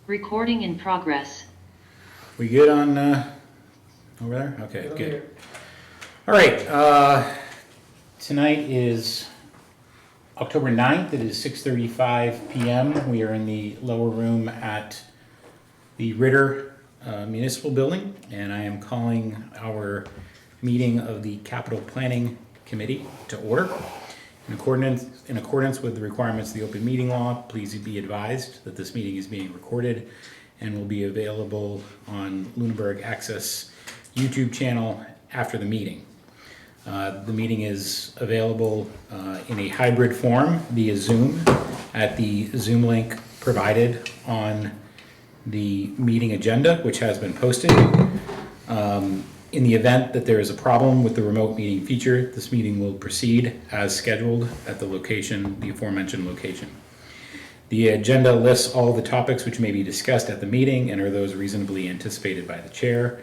Recording in progress. We good on over there? Okay, good. All right, tonight is October 9th. It is 6:35 p.m. We are in the lower room at the Ritter Municipal Building, and I am calling our meeting of the Capital Planning Committee to order. In accordance with the requirements of the open meeting law, please be advised that this meeting is being recorded and will be available on Lunenburg Access YouTube channel after the meeting. The meeting is available in a hybrid form via Zoom at the Zoom link provided on the meeting agenda, which has been posted. In the event that there is a problem with the remote meeting feature, this meeting will proceed as scheduled at the aforementioned location. The agenda lists all the topics which may be discussed at the meeting and are those reasonably anticipated by the chair.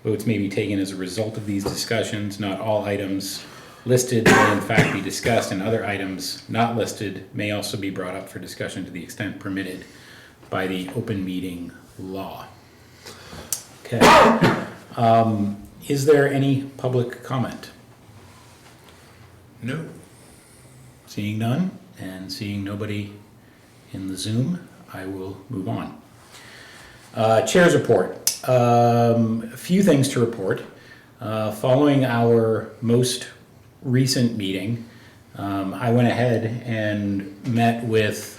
Votes may be taken as a result of these discussions. Not all items listed may in fact be discussed, and other items not listed may also be brought up for discussion to the extent permitted by the open meeting law. Okay. Is there any public comment? No. Seeing none and seeing nobody in the Zoom, I will move on. Chair's report. A few things to report. Following our most recent meeting, I went ahead and met with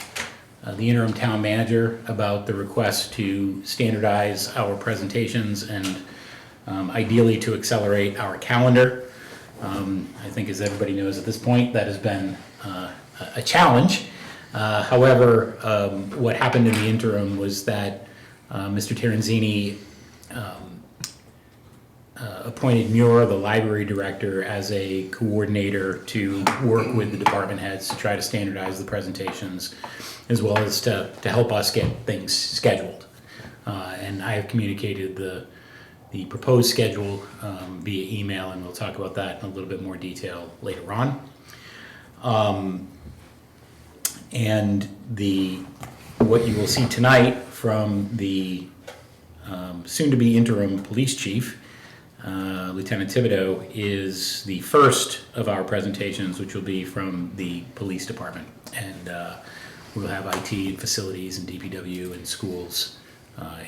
the interim town manager about the request to standardize our presentations and ideally to accelerate our calendar. I think, as everybody knows at this point, that has been a challenge. However, what happened in the interim was that Mr. Terenzini appointed Muir, the library director, as a coordinator to work with the department heads to try to standardize the presentations, as well as to help us get things scheduled. And I have communicated the proposed schedule via email, and we'll talk about that in a little bit more detail later on. And what you will see tonight from the soon-to-be interim police chief, Lieutenant Thibodeau, is the first of our presentations, which will be from the police department. And we'll have IT and facilities and DPW and schools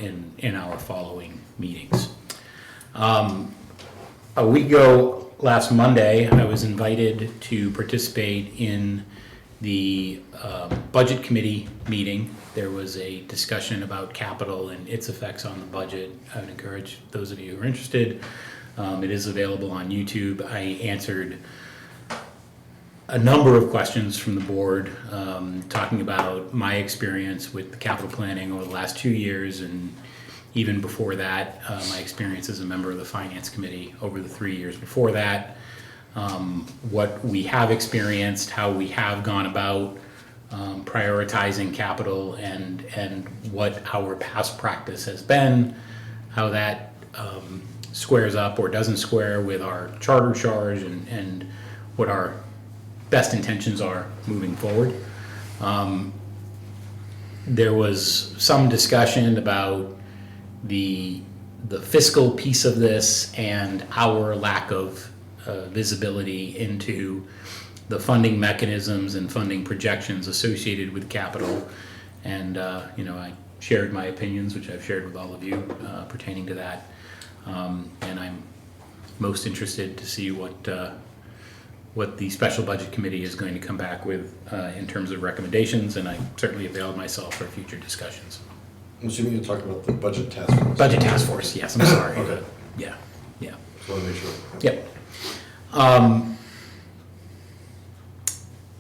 in our following meetings. A week ago, last Monday, I was invited to participate in the budget committee meeting. There was a discussion about capital and its effects on the budget. I would encourage those of you who are interested. It is available on YouTube. I answered a number of questions from the board, talking about my experience with the capital planning over the last 2 years, and even before that, my experience as a member of the finance committee over the 3 years before that. What we have experienced, how we have gone about prioritizing capital, and what our past practice has been, how that squares up or doesn't square with our charter charge, and what our best intentions are moving forward. There was some discussion about the fiscal piece of this and our lack of visibility into the funding mechanisms and funding projections associated with capital. And I shared my opinions, which I've shared with all of you, pertaining to that. And I'm most interested to see what the special budget committee is going to come back with in terms of recommendations, and I certainly availed myself for future discussions. I'm assuming you're talking about the budget task force. Budget task force, yes, I'm sorry. Okay. Yeah. Just want to make sure. Yep.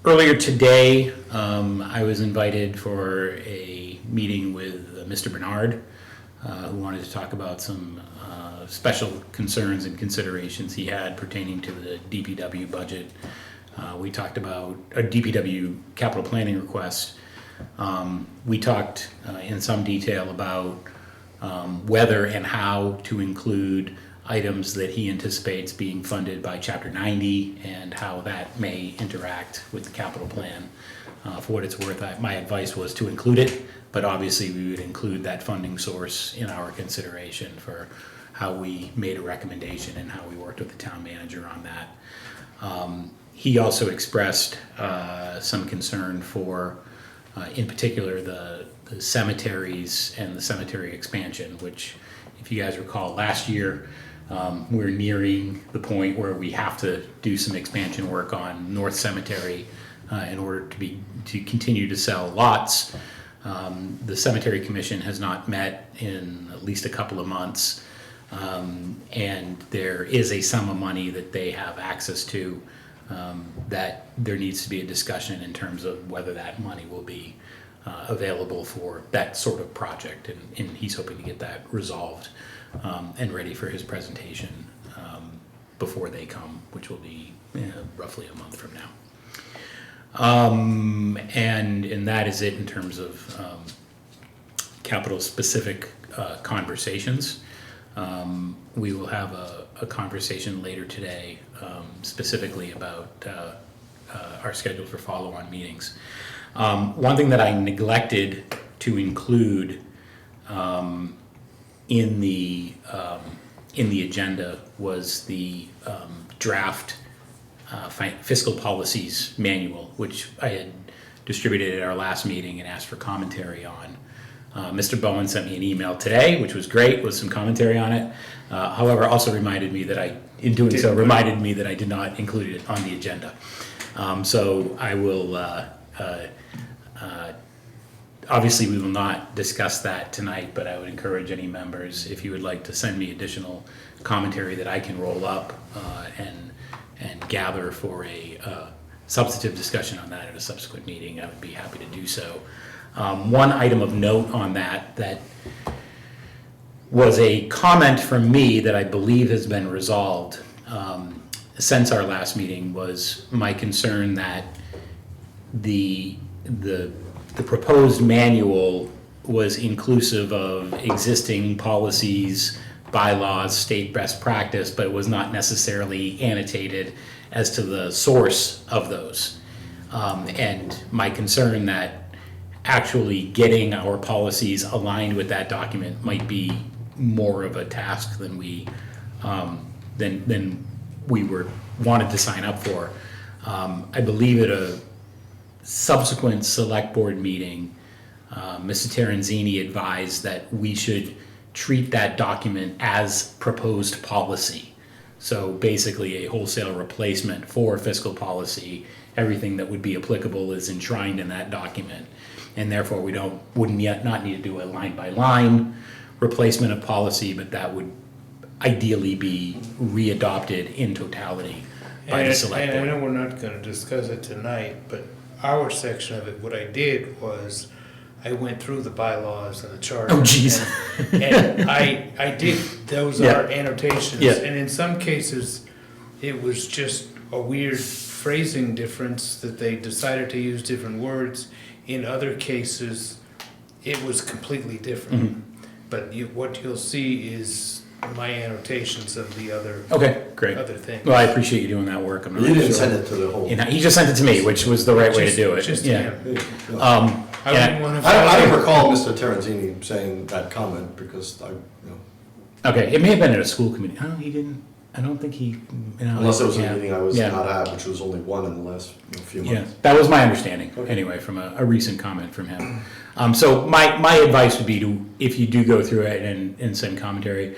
Earlier today, I was invited for a meeting with Mr. Bernard, who wanted to talk about some special concerns and considerations he had pertaining to the DPW budget. We talked about a DPW capital planning request. We talked in some detail about whether and how to include items that he anticipates being funded by Chapter 90 and how that may interact with the capital plan. For what it's worth, my advice was to include it, but obviously we would include that funding source in our consideration for how we made a recommendation and how we worked with the town manager on that. He also expressed some concern for, in particular, the cemeteries and the cemetery expansion, which, if you guys recall, last year we're nearing the point where we have to do some expansion work on North Cemetery in order to continue to sell lots. The Cemetery Commission has not met in at least a couple of months, and there is a sum of money that they have access to that there needs to be a discussion in terms of whether that money will be available for that sort of project, and he's hoping to get that resolved and ready for his presentation before they come, which will be roughly a month from now. And that is it in terms of capital specific conversations. We will have a conversation later today specifically about our schedule for follow-on meetings. One thing that I neglected to include in the agenda was the draft fiscal policies manual, which I had distributed at our last meeting and asked for commentary on. Mr. Bowen sent me an email today, which was great, with some commentary on it. However, also reminded me that reminded me that I did not include it on the agenda. So I will, obviously we will not discuss that tonight, but I would encourage any members, if you would like to send me additional commentary that I can roll up and gather for a substantive discussion on that at a subsequent meeting, I would be happy to do so. One item of note on that was a comment from me that I believe has been resolved since our last meeting, was my concern that the proposed manual was inclusive of existing policies, bylaws, state best practice, but it was not necessarily annotated as to the source of those. And my concern that actually getting our policies aligned with that document might be more of a task than we wanted to sign up for. I believe at a subsequent select board meeting, Mr. Terenzini advised that we should treat that document as proposed policy. So basically a wholesale replacement for fiscal policy. Everything that would be applicable is enshrined in that document. And therefore we wouldn't yet not need to do a line by line replacement of policy, but that would ideally be readopted in totality by the select board. And I know we're not gonna discuss it tonight, but our section of it, what I did was I went through the bylaws and the charter. Oh, geez. And I did, those Yeah. are annotations. Yeah. And in some cases, it was just a weird phrasing difference that they decided to use different words. In other cases, it was completely different. Mm-hmm. But what you'll see is my annotations of the other Okay, great. things. Well, I appreciate you doing that work. I'm You not didn't sure. send it to the whole. You know, he just sent it to me, which was the right way to do it. Just Yeah. him. I I Yeah. wouldn't wanna. don't recall Mr. Terenzini saying that comment because Okay, it may have been at a school committee. Oh, he didn't. I don't think he. unless it was yeah. a meeting I was Yeah. not at, which was only one in the last few Yeah, months. that was my understanding. Okay. Anyway, from a recent comment from him. So my advice would be to, if you do go through it and send commentary,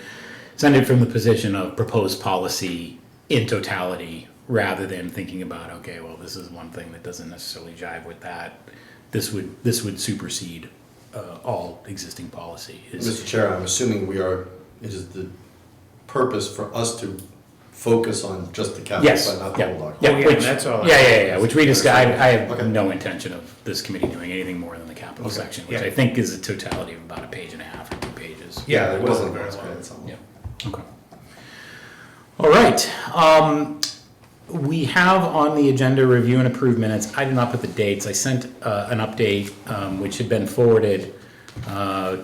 send it from the position of proposed policy in totality, rather than thinking about, okay, well, this is one thing that doesn't necessarily jive with that. This would supersede all existing policy. Mr. Chair, I'm assuming it is the purpose for us to focus on just the capital Yes, plan, not the yeah, whole document. yeah, Oh, yeah, which, that's all. yeah, which we discussed. I have Okay. no intention of this committee doing anything more than the capital Okay. section, which Yeah. I think is a totality of about a page and a half or 2 pages. Yeah, it it wasn't wasn't very very long. Yeah, okay. All right, we have on the agenda review and approve minutes. I did not put the dates. I sent an update, which had been forwarded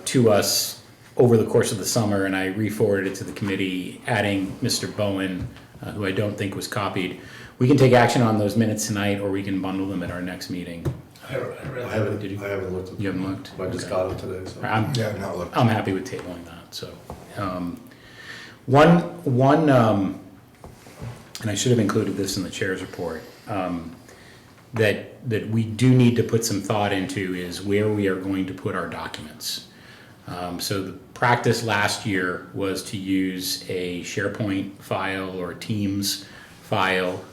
to us over the course of the summer, and I re-forwarded it to the committee, adding Mr. Bowen, who I don't think was copied. We can take action on those minutes tonight, or we can bundle them at our next meeting. I haven't looked at You haven't looked? I just Okay. got it today, so. Not look. I'm happy with tabling that, so. One, and I should have included this in the chair's report, that we do need to put some thought into is where we are going to put our documents. So the practice last year was to use a SharePoint file or Teams file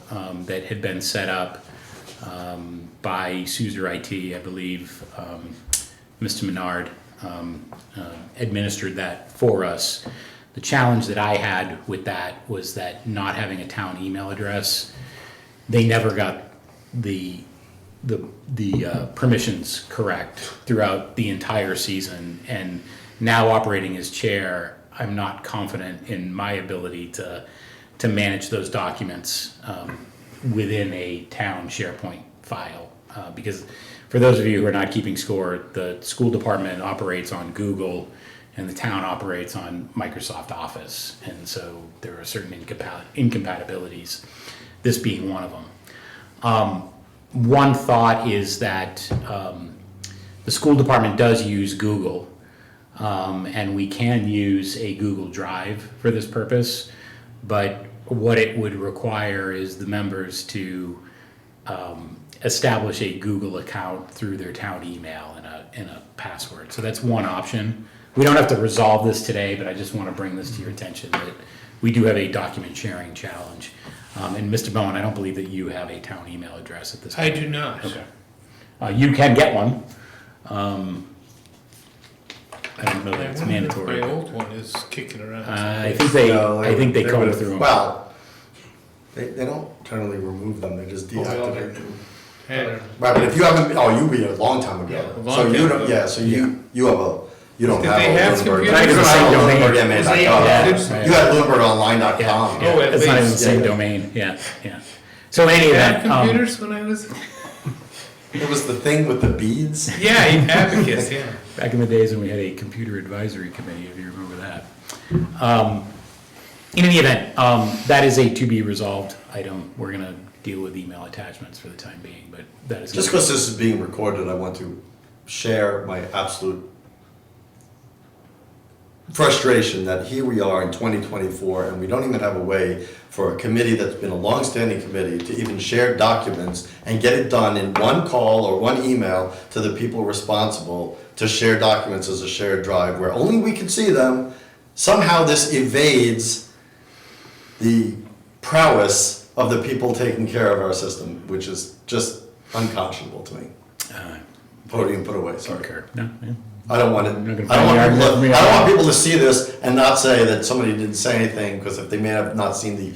that had been set up by Suzer IT, I believe. Mr. Menard administered that for us. The challenge that I had with that was that not having a town email address, they never got the permissions correct throughout the entire season. And now operating as chair, I'm not confident in my ability to manage those documents within a town SharePoint file. Because for those of you who are not keeping score, the school department operates on Google and the town operates on Microsoft Office. And so there are certain incompatibilities, this being one of them. One thought is that the school department does use Google, and we can use a Google Drive for this purpose, but what it would require is the members to establish a Google account through their town email and a password. So that's one option. We don't have to resolve this today, but I just want to bring this to your attention that we do have a document sharing challenge. And Mr. Bowen, I don't believe that you have a town email address at this I point. do not. Okay. You can get one. I don't know that it's mandatory. My old one is kicking around. I think they comb would've- through them. Well, they don't generally remove them, they just deactivate them. Yeah. Right, but if you haven't, you read it a long time ago. Yeah, a long So you time don't, ago. yeah, so you have a, you don't Did have they a have Lunenburg. computers? You don't It's the have same a domain. LunenburgMA.com. Yeah. You had LunenburgOnline.com. Yeah, Oh, at it's not even the least. same Yeah. domain. Yeah, yeah. So in any I had event, computers when I was. It was the thing with the beads. Yeah, Abacus. Yeah. back in the days when we had a computer advisory committee, if you remember that. In any event, that is a to be resolved item. We're gonna deal with email attachments for the time being, but that is. Just because this is being recorded, I want to share my absolute frustration that here we are in 2024 and we don't even have a way for a committee that's been a long-standing committee to even share documents and get it done in one call or one email to the people responsible to share documents as a shared drive where only we can see them. Somehow this evades the prowess of the people taking care of our system, which is just unconscionable to me. Podium put away, sorry. Concur. No, yeah. I don't want it. You're not gonna I don't find want the people. argument I for me don't want on people to see this and not say that somebody didn't say anything because if they may have not seen the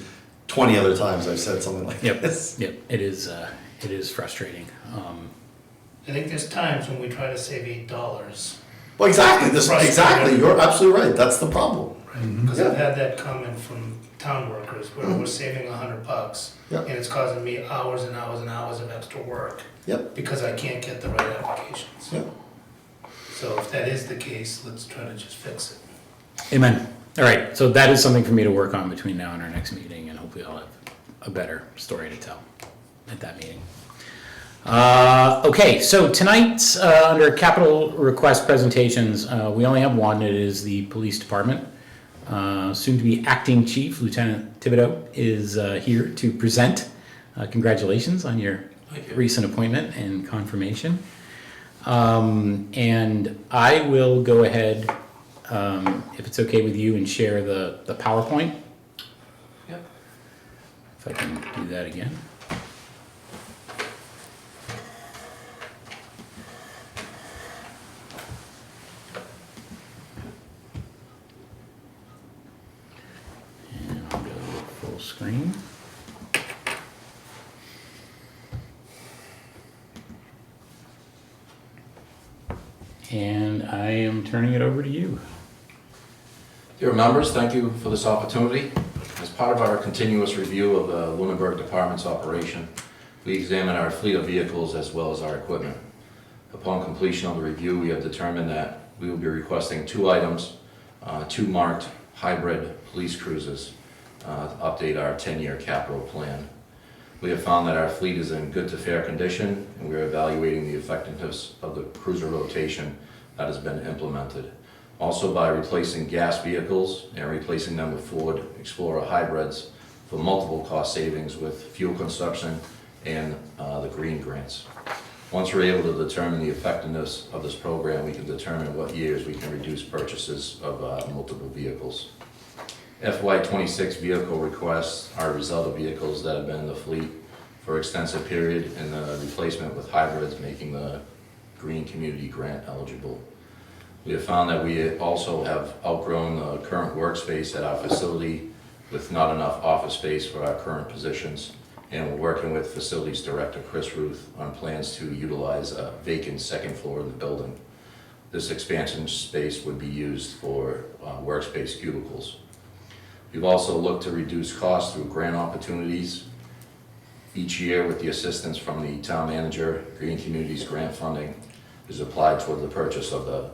20 other times I've said something like Yep, this. yep, it is frustrating. I think there's times when we try to save $8. Well, exactly. Right. Exactly. You're absolutely right. That's the problem. Because I've Yeah. had that comment from town workers where we're saving $100 Yeah. and it's causing me hours and hours and hours of extra work Yep. because I can't get the right applications. Yep. So if that is the case, let's try to just fix it. Amen. All right, so that is something for me to work on between now and our next meeting, and hopefully I'll have a better story to tell at that meeting. Okay, so tonight's, under capital request presentations, we only have one. It is the police department. Soon to be acting chief, Lieutenant Thibodeau, is here to present. Congratulations on your recent appointment and confirmation. And I will go ahead, if it's okay with you, and share the PowerPoint. Yep. If I can do that again. And I'll go full screen. And I am turning it over to you. Dear members, thank you for this opportunity. As part of our continuous review of the Lunenburg Department's operation, we examine our fleet of vehicles as well as our equipment. Upon completion of the review, we have determined that we will be requesting 2 items 2 marked hybrid police cruisers to update our 10-year capital plan. We have found that our fleet is in good to fair condition, and we are evaluating the effectiveness of the cruiser rotation that has been implemented. Also, by replacing gas vehicles and replacing them with Ford Explorer hybrids for multiple cost savings with fuel consumption and the green grants. Once we're able to determine the effectiveness of this program, we can determine what years we can reduce purchases of multiple vehicles. FY26 vehicle requests are a result of vehicles that have been in the fleet for extensive period and the replacement with hybrids, making the Green Community Grant eligible. We have found that we also have outgrown the current workspace at our facility with not enough office space for our current positions. And we're working with Facilities Director Chris Ruth on plans to utilize a vacant second floor in the building. This expansion space would be used for workspace cubicles. We've also looked to reduce costs through grant opportunities. Each year, with the assistance from the town manager, Green Communities grant funding is applied toward the purchase of the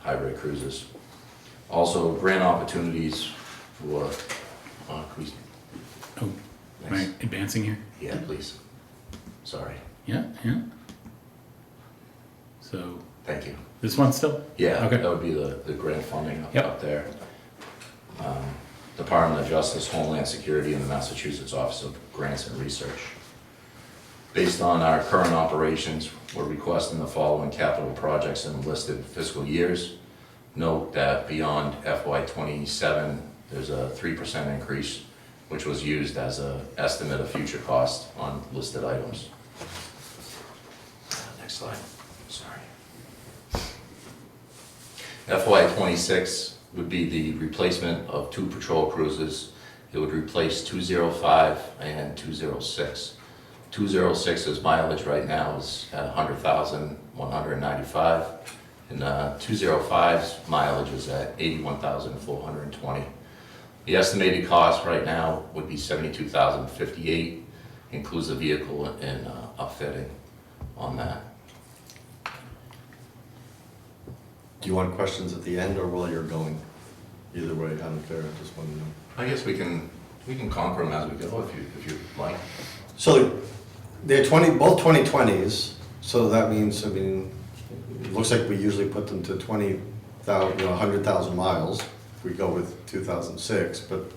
hybrid cruisers. Also, grant opportunities for, please. Oh, am I advancing here? Yeah, please. Sorry. Yeah, yeah. So, Thank you. this one still? Yeah, Okay. that would be the grant funding Yep. up there. Department of Justice, Homeland Security, and the Massachusetts Office of Grants and Research. Based on our current operations, we're requesting the following capital projects in listed fiscal years. Note that beyond FY27, there's a 3% increase, which was used as an estimate of future cost on listed items. Next slide, sorry. FY26 would be the replacement of 2 patrol cruisers. It would replace 205 and 206. 206's mileage right now is at 100,195, and 205's mileage is at 81,420. The estimated cost right now would be $72,058, includes the vehicle and upfitting on that. Do you want questions at the end or while you're going? Either way, I don't care, I just want to know. I guess we can conquer them as we go if you like. So they're both 2020s, so that means, I mean, it looks like we usually put them to 20,000, 100,000 miles if we go with 2006, but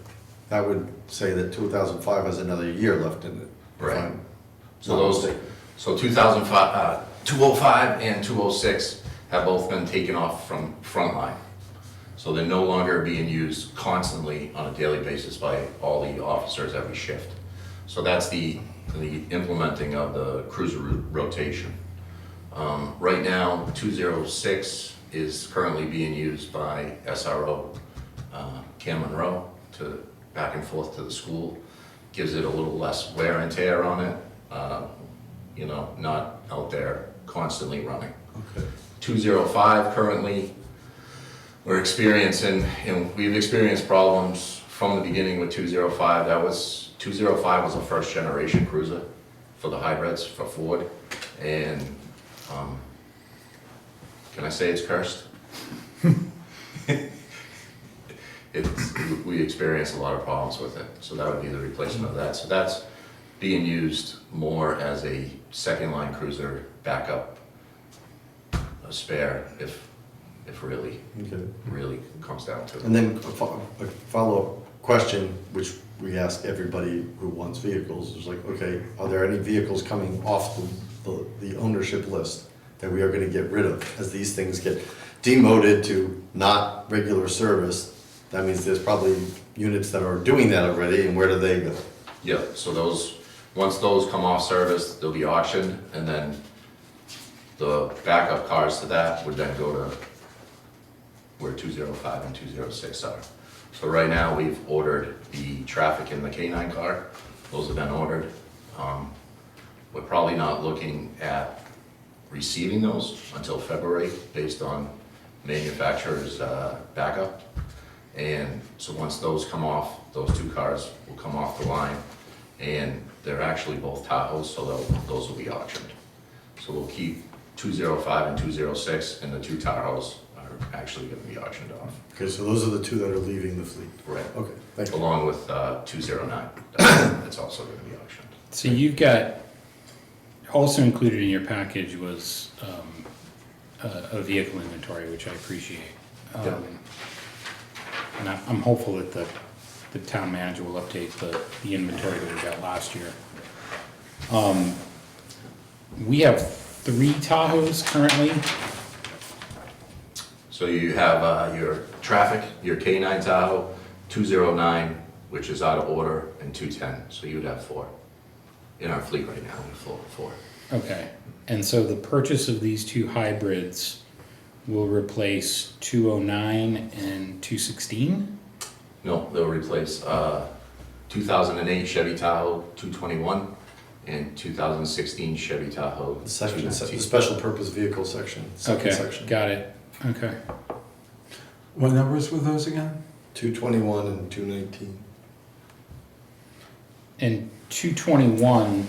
that would say that 2005 has another year left in it. Right. So those, 2005, 205 and 206 have both been taken off from Frontline. So they're no longer being used constantly on a daily basis by all the officers every shift. So that's the implementing of the cruiser rotation. Right now, 206 is currently being used by SRO Cam Monroe to back and forth to the school. Gives it a little less wear and tear on it, not out there constantly running. okay. 205 currently, we're experiencing, and we've experienced problems from the beginning with 205. 205 was a first generation cruiser for the hybrids for Ford, and can I say it's cursed? We experienced a lot of problems with it, so that would be the replacement of that. So that's being used more as a second line cruiser backup, a spare if really comes down to it. And then a follow-up question, which we ask everybody who wants vehicles, is like, okay, are there any vehicles coming off the ownership list that we are gonna get rid of? As these things get demoted to not regular service, that means there's probably units that are doing that already, and where do they go? Yeah, so once those come off service, they'll be auctioned, and then the backup cars to that would then go to where 205 and 206 are. So right now, we've ordered the traffic and the K9 car. Those have been ordered. We're probably not looking at receiving those until February, based on manufacturer's backup. And so once those come off, those 2 cars will come off the line, and they're actually both Tahoes, so those will be auctioned. So we'll keep 205 and 206, and the 2 Tahoes are are actually gonna be auctioned off. Okay, so those are the two that are leaving the fleet. Right. Okay, thank you. Along with 209, that's also gonna be auctioned. So you've got, also included in your package was a vehicle inventory, which I appreciate. Yeah. And I'm hopeful that the town manager will update the inventory that we got last year. We have 3 Tahoes currently. So you have your traffic, your K9 Tahoe, 209, which is out of order, and 210, so you would have 4. In our fleet right now, we have 4. Okay, and so the purchase of these 2 hybrids will replace 209 and 216? No, they'll replace 2008 Chevy Tahoe 221 and 2016 Chevy Tahoe The section, the 219. special purpose vehicle section, second Okay, section. got it, okay. What numbers were those again? 221 and 219. And 221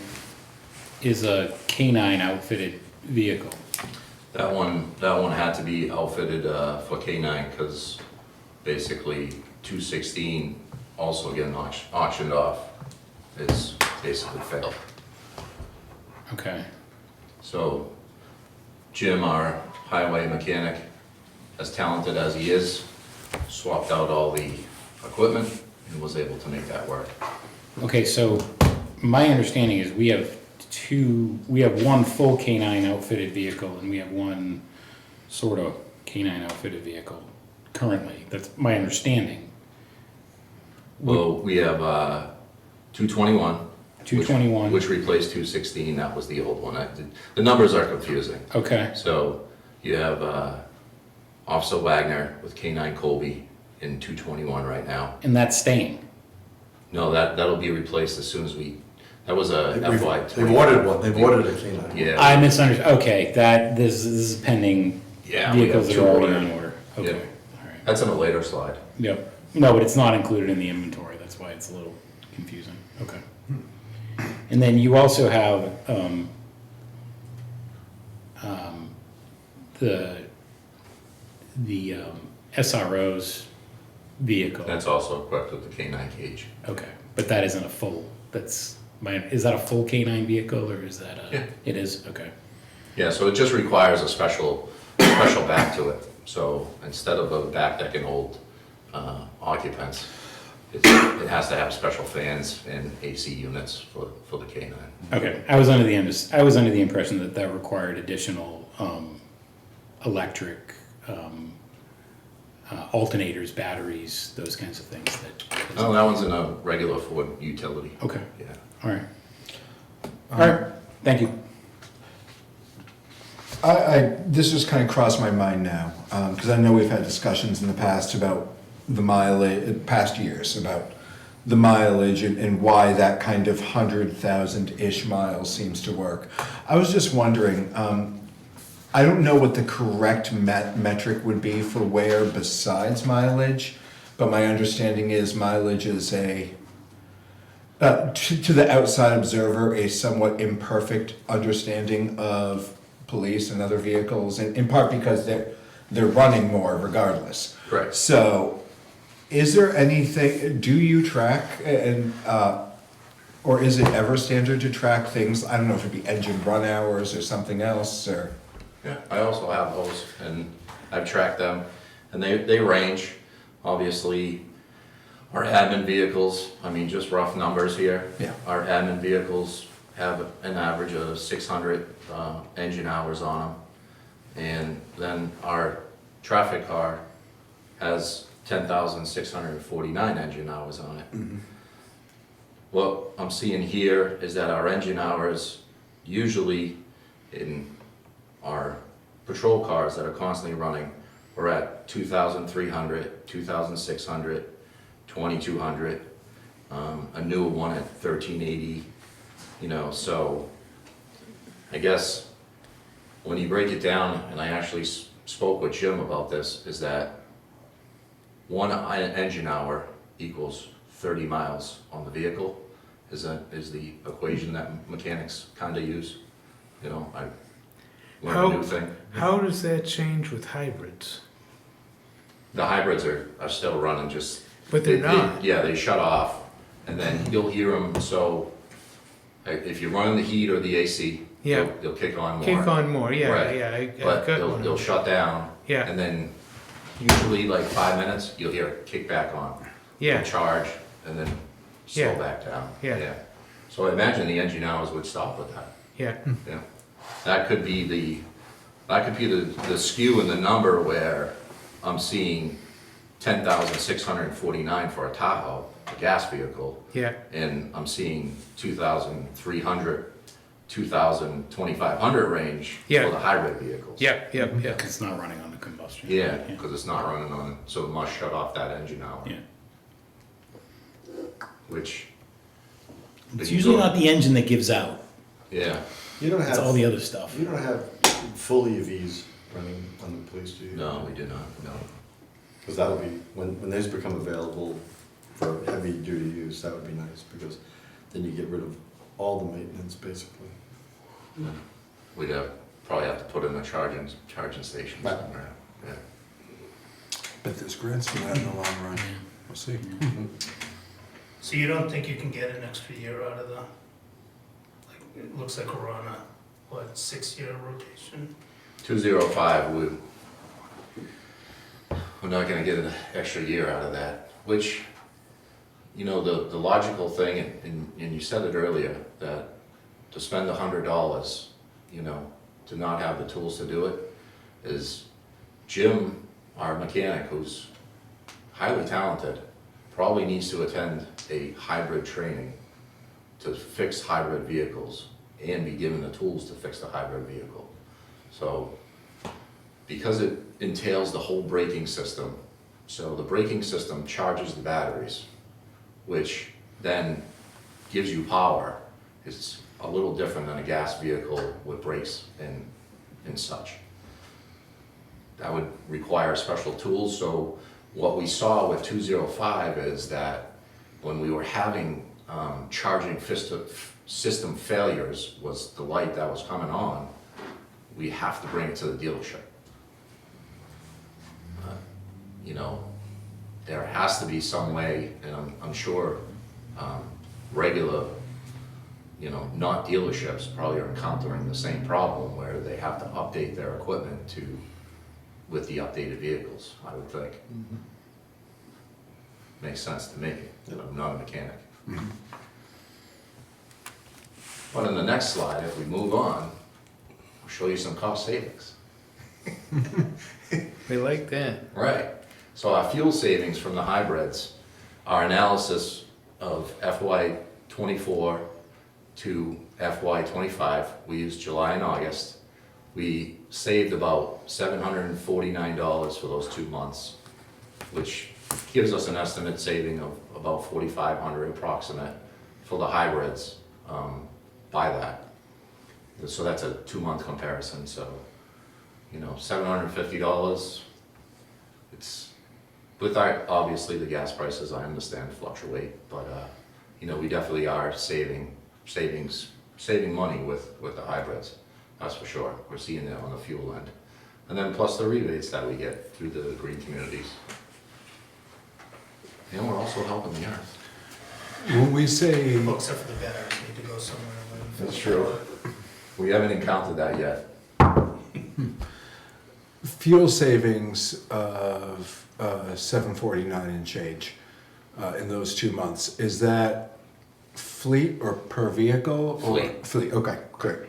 is a K9 outfitted vehicle. That one had to be outfitted for K9 because basically 216 also getting auctioned off is basically failed. Okay, So Jim, our highway mechanic, as talented as he is, swapped out all the equipment and was able to make that work. okay, so my understanding is we have one full K9 outfitted vehicle and we have one sort of K9 outfitted vehicle currently. That's my understanding. Well, we have 221. 221. Which replaced 216, that was the old one. The numbers are confusing. Okay, So you have Officer Wagner with K9 Colby in 221 right now. and that's staying. No, that'll be replaced as soon as that was a FY. They've ordered one, they've ordered a K9. Yeah. I misunderstood, okay, this is pending Yeah, we vehicles have that are 2 already ordered. on order. Okay, Yep. alright. That's in a later slide. Yep, no, but it's not included in the inventory, that's why it's a little confusing, okay. And then you also have, the SRO's vehicle. That's also equipped with the K9 cage. Okay, but that isn't a full, is that a full K9 vehicle, or is that Yeah. It is, okay, Yeah, so it just requires a special back to it. So instead of a back deck and old occupants, it has to have special fans and AC units for the K9. okay. I was under the impression that that required additional, electric, alternators, batteries, those kinds of things that. No, that one's in a regular Ford utility. Okay, Yeah. all right. All right, thank you. This just kind of crossed my mind now, because I know we've had discussions in the past about the mileage, past years, about the mileage and why that kind of 100,000-ish miles seems to work. I was just wondering, I don't know what the correct metric would be for wear besides mileage, but my understanding is mileage is to the outside observer, a somewhat imperfect understanding of police and other vehicles, in part because they're running more regardless. Correct. So, is there anything, do you track or is it ever standard to track things? I don't know if it'd be engine run hours or something else, or. Yeah, I also have those, and I've tracked them, and they range. Obviously, our admin vehicles, I mean, just rough numbers here. Yeah. Our admin vehicles have an average of 600 engine hours on them. And then our traffic car has 10,649 engine hours on it. Mm-hmm. What I'm seeing here is that our engine hours usually in our patrol cars that are constantly running, we're at 2,300, 2,600, 2,200, a new one at 1,380, so I guess when you break it down, and I actually spoke with Jim about this, is that one engine hour equals 30 miles on the vehicle, is the equation that mechanics kind of use. I learned a new thing. How does that change with hybrids? The hybrids are still running, just. But they're they- not. Yeah, they shut off, and then you'll hear them, so, if you're running the heat or the AC, Yeah. they'll kick on more. Kick on more, yeah, Right. yeah, I've But got they'll one. shut down. Yeah. And then usually like 5 minutes, you'll hear it kick back on. Yeah, They'll charge and then slow Yeah. back down. Yeah. So I imagine the engine hours would stop with that. yeah, Yeah. That could be the skew in the number where I'm seeing 10,649 for a Tahoe, a gas vehicle, yeah, and I'm seeing 2,300, 2,000, 2,500 range Yeah. for the hybrid vehicles. yeah, yeah, yeah. It's not running on the combustion. Yeah, because it's not running on, so it must shut off that engine hour, Yeah. which. It's usually not the engine that gives out. Yeah, You don't It's all the have, other stuff. you don't have full EVs running on the police, do you? no, we do not, no. Because that'll be, when those become available for heavy duty use, that would be nice, because then you get rid of all the maintenance, basically. We'd probably have to put in a charging station Right. somewhere, yeah. Bet there's grants for that in the long run. We'll see. So you don't think you can get an extra year out of the, like, it looks like we're on a, 6-year rotation? 205, we're not gonna get an extra year out of that, which, the logical thing, and you said it earlier, that to spend $100, to not have the tools to do it, is Jim, our mechanic, who's highly talented, probably needs to attend a hybrid training to fix hybrid vehicles and be given the tools to fix the hybrid vehicle. So, because it entails the whole braking system, so the braking system charges the batteries, which then gives you power. It's a little different than a gas vehicle with brakes and such. That would require special tools, so what we saw with 205 is that when we were having charging system failures, was the light that was coming on, we have to bring it to the dealership. There has to be some way, and I'm sure regular, not dealerships probably are encountering the same problem where they have to update their equipment with the updated vehicles, I would think. Makes sense to me, I'm not a mechanic. But in the next slide, if we move on, I'll show you some cost savings. We like that. Right, so our fuel savings from the hybrids, our analysis of FY '24 to FY '25, we used July and August. We saved about $749 for those 2 months, which gives us an estimate saving of about $4,500 approximate for the hybrids by that. So that's a 2-month comparison, so, $750. It's, with obviously the gas prices, I understand fluctuate, but, we definitely are saving money with the hybrids, that's for sure. We're seeing that on the fuel end. And then plus the rebates that we get through the green communities. And we're also helping the earth. When we say, Well, except for the batteries need to go somewhere. That's true. We haven't encountered that yet. fuel savings of $749 and change in those 2 months, is that fleet or per vehicle? or- Fleet. Fleet, okay, great.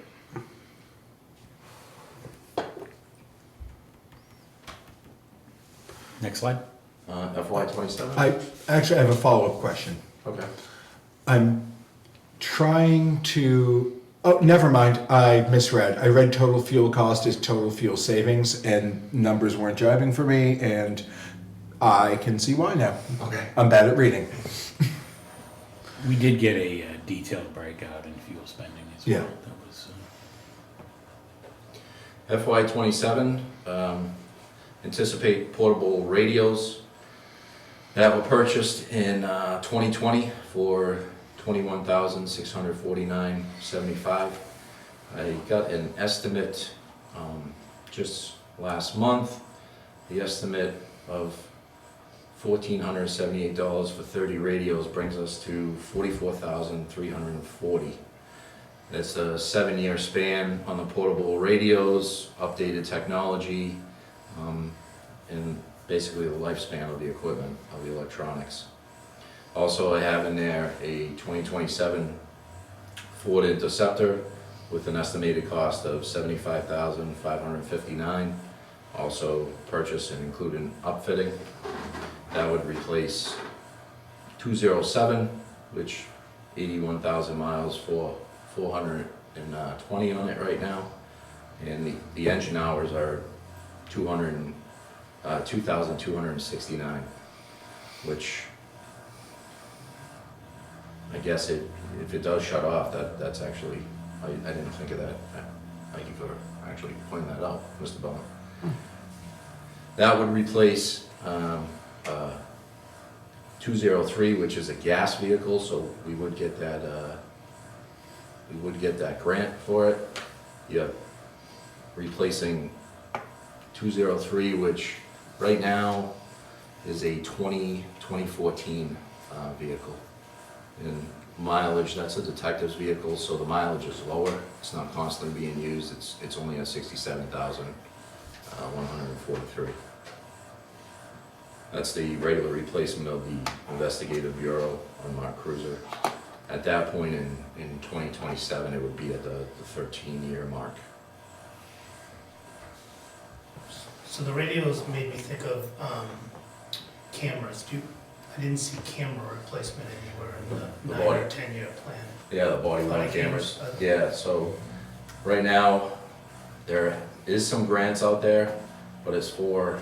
Next slide. FY '27? I actually have a follow-up question. Okay. I'm trying to, oh, never mind, I misread. I read total fuel cost is total fuel savings, and numbers weren't jiving for me, and I can see why now. Okay. I'm bad at reading. We did get a detailed breakout in fuel spending as well. Yeah. That was, FY '27, anticipate portable radios that were purchased in 2020 for $21,649.75. I got an estimate just last month. The estimate of $1,478 for 30 radios brings us to $44,340. It's a 7-year span on the portable radios, updated technology, and basically the lifespan of the equipment, of the electronics. Also, I have in there a 2027 Ford Interceptor with an estimated cost of $75,559. Also purchase and include an upfitting. That would replace 207, which 81,000 miles for 420 on it right now. And the engine hours are 2,269, which I guess if it does shut off, that's actually, I didn't think of that. Thank you for actually pointing that out, Mr. Bellin. That would replace 203, which is a gas vehicle, so we would get that grant for it. Yep. Replacing 203, which right now is a 2014 vehicle. And mileage, that's a detective's vehicle, so the mileage is lower. It's not constantly being used. It's only at 67,143. That's the regular replacement of the investigative bureau unmarked cruiser. At that point in 2027, it would be at the 13-year mark. So the radios made me think of cameras. I didn't see camera replacement anywhere in the The 9 or body. 10-year plan. Yeah, the body worn Body cameras. cameras. Yeah, so right now, there is some grants out there, but it's for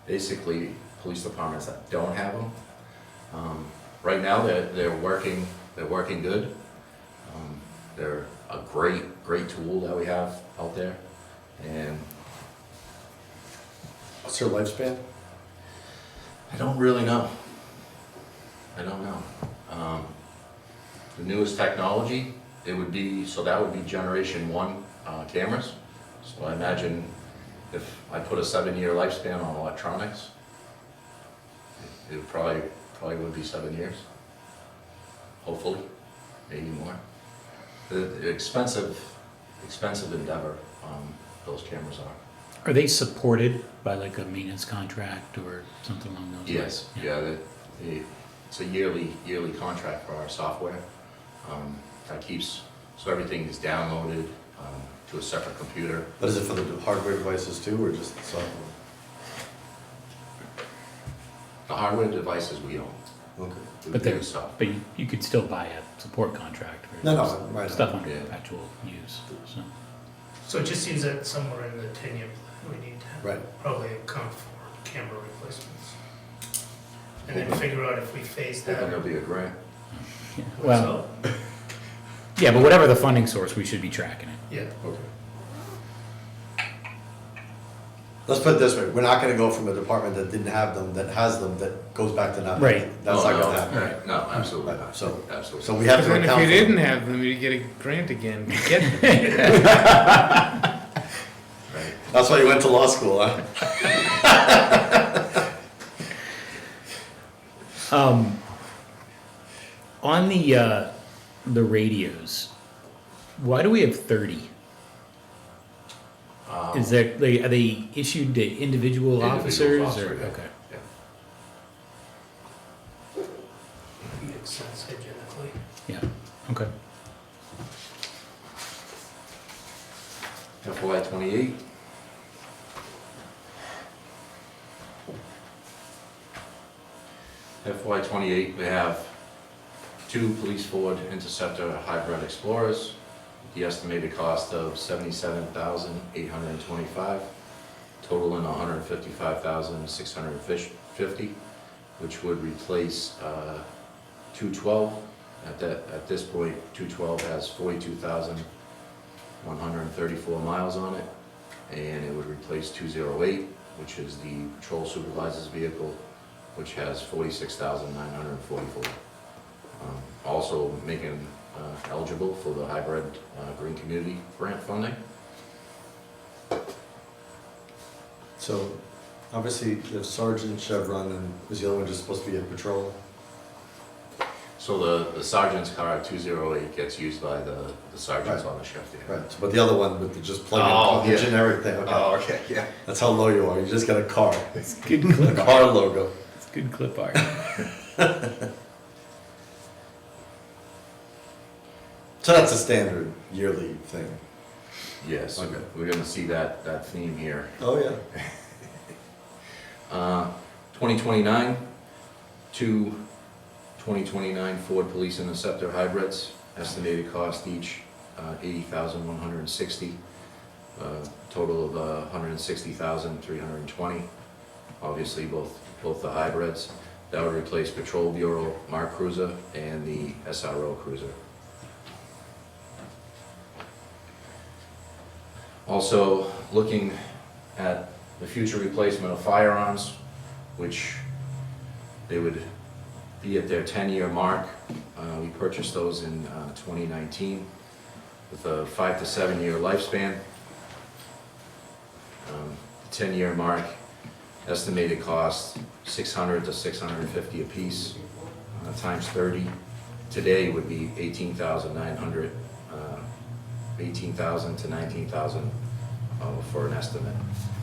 basically police departments that don't have them. Right now, they're working good. They're a great tool that we have out there. And What's their lifespan? I don't really know. I don't know. The newest technology, that would be generation 1 cameras. So I imagine if I put a 7-year lifespan on electronics, it would probably would be 7 years. Hopefully, maybe more. The expensive endeavor those cameras are. Are they supported by like a maintenance contract or something along those lines? Yes, yeah, it's a yearly contract for our software. That keeps, so everything is downloaded to a separate computer. But is it for the hardware devices too, or just the software? The hardware devices we own. Okay. But We they're, use software. but you could still buy a support contract for No, right. stuff under Yeah. perpetual use, so. So it just seems that somewhere in the 10-year plan, we need to Right. probably account for camera replacements. And then figure out if we phase Hoping that. there'll be a grant. Yeah, well, So, yeah, but whatever the funding source, we should be tracking it. yeah, Okay. Let's put it this way, we're not gonna go from a department that didn't have them, that has them, that goes back to not. Right. That's No, not no, gonna happen. right, No, absolutely Right, not. so- Absolutely. So we have But to then account if for you them. didn't have them, you'd get a grant again to get them. Right. That's why you went to law school, huh? On the radios, why do we have 30? Is that, are they issued to individual officers or, yeah. okay. Yeah. makes sense hygienically. Yeah, okay. FY '28. FY '28, we have 2 police Ford Interceptor hybrid Explorers. The estimated cost of $77,825, totaling $155,650, which would replace 212. At this point, 212 has 42,134 miles on it, and it would replace 208, which is the patrol supervisor's vehicle, which has 46,944. Also making eligible for the hybrid green community grant funding. So Obviously, if Sergeant Chevron and was the other one just supposed to be in patrol? So the sergeant's car 208 gets used by the sergeants Right. on the shift, yeah. Right, but the other one with the just Oh, plug-in, the yeah. generic thing, okay. Oh, okay, yeah. That's how low you are, you just got a car, It's good a clip art. car logo. It's good clip art. So that's a standard yearly thing. Yes, Okay. we're gonna see that theme here. Oh, yeah. 2029, two 2029 Ford Police Interceptor hybrids, estimated cost each $80,160, total of $160,320. Obviously, both the hybrids. That would replace Patrol Bureau Mark Cruiser and the SRO Cruiser. Also, looking at the future replacement of firearms, which they would be at their 10-year mark. We purchased those in 2019 with a 5 to 7 year lifespan. 10-year mark, estimated cost $600 to $650 a piece, times 30. Today would be $18,900, $18,000 to $19,000 for an estimate.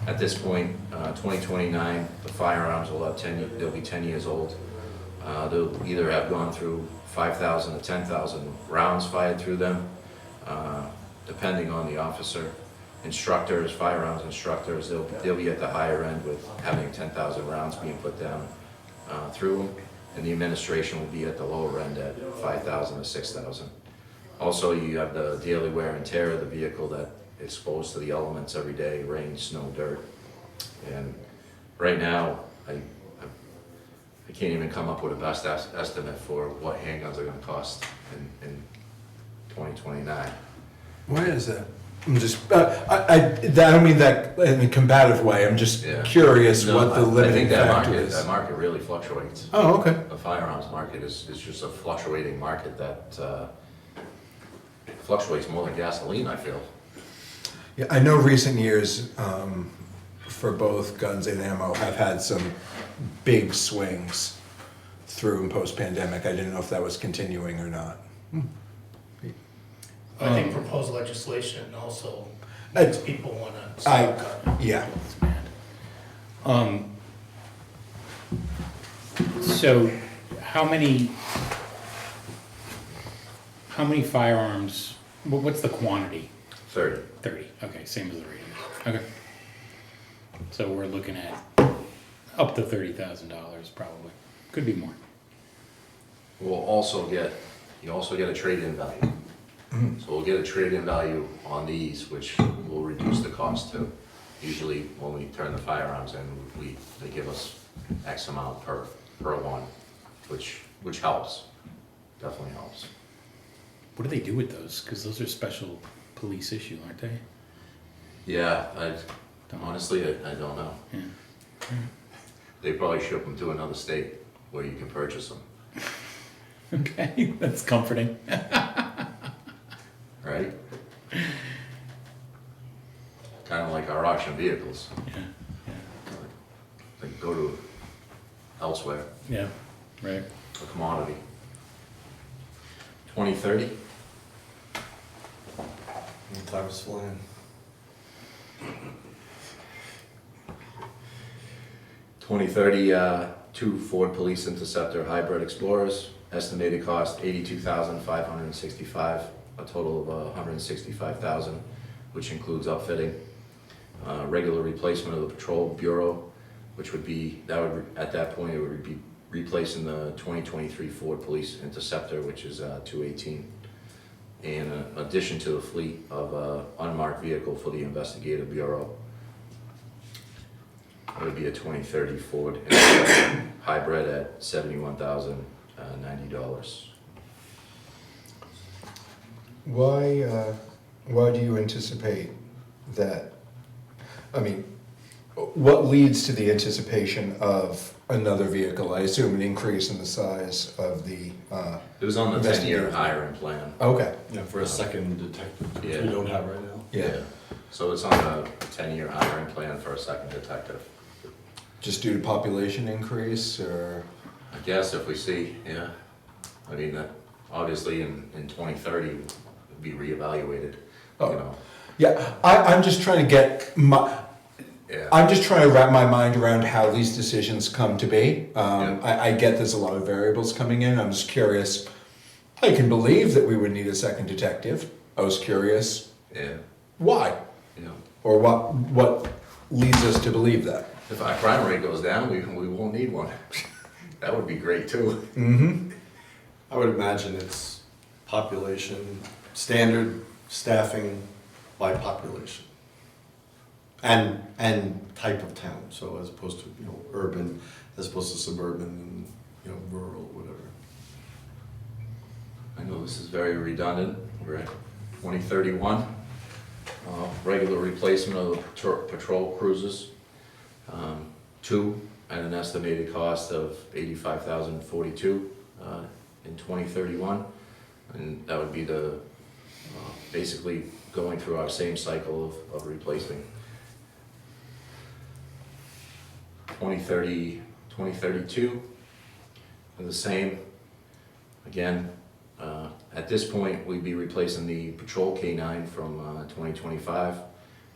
At this point, 2029, the firearms will have they'll be 10 years old. They'll either have gone through 5,000 to 10,000 rounds fired through them, depending on the officer. Instructors, firearms instructors, they'll be at the higher end with having 10,000 rounds being put down through them, and the administration will be at the lower end at 5,000 to 6,000. Also, you have the daily wear and tear of the vehicle that exposed to the elements every day, rain, snow, dirt. And right now, I can't even come up with a best estimate for what handguns are gonna cost in 2029. Why is that? I'm just, I don't mean that in a combative way, I'm just Yeah. curious No, what the I limiting think that factor market, is. that market really fluctuates. Oh, okay. The firearms market is just a fluctuating market that fluctuates more than gasoline, I feel. Yeah, I know recent years, for both guns and ammo have had some big swings through and post-pandemic. I didn't know if that was continuing or not. I think proposed legislation also I- makes people wanna I- stock up. Yeah. So, how many firearms, what's the quantity? 30. 30, okay, same as the radius, okay. So we're looking at up to $30,000 probably, could be more. You also get a trade-in value. So we'll get a trade-in value on these, which will reduce the cost too. Usually when we turn the firearms in, they give us X amount per one, which helps, definitely helps. What do they do with those? Because those are special police issue, aren't they? Yeah, Don't- honestly, I don't know. Yeah. They probably ship them to another state where you can purchase them, Okay, that's comforting. right? Kind of like our auction vehicles. Yeah, They go to elsewhere, yeah, right. a commodity. 2030, Time's flying. 2030, two Ford Police Interceptor Hybrid Explorers, estimated cost $82,565, a total of $165,000, which includes outfitting. Regular replacement of the Patrol Bureau, which would be, at that point, it would be replacing the 2023 Ford Police Interceptor, which is 218. And in addition to the fleet of unmarked vehicle for the Investigative Bureau. It would be a 2030 Ford Interceptor hybrid at $71,090. Why do you anticipate that? I mean, what leads to the anticipation of another vehicle? I assume an increase in the size of the, It was on the 10-year Investigative. hiring plan. okay, Yeah, for a second detective, which Yeah. we don't have right now. yeah, So it's on a 10-year hiring plan for a second detective. Just due to population increase, or? I guess if we see, yeah, I mean, obviously in 2030, it'll be reevaluated, you Oh. know, Yeah, I'm just trying to get yeah. I'm just trying to wrap my mind around how these decisions come to be. Yeah. I get there's a lot of variables coming in. I'm just curious. I can believe that we would need a second detective. I was curious Yeah, why, you know, or what leads us to believe that. if our crime rate goes down, we won't need one. That would be great too. Mm-hmm. I would imagine it's population, standard staffing by population. And type of town, so as opposed to, urban, as opposed to suburban and, rural, whatever. I know this is very redundant, we're at 2031. Regular replacement of the patrol cruisers. 2 at an estimated cost of $85,042 in 2031. And that would be basically going through our same cycle of replacing. 2032 are the same. Again, at this point, we'd be replacing the patrol K9 from 2025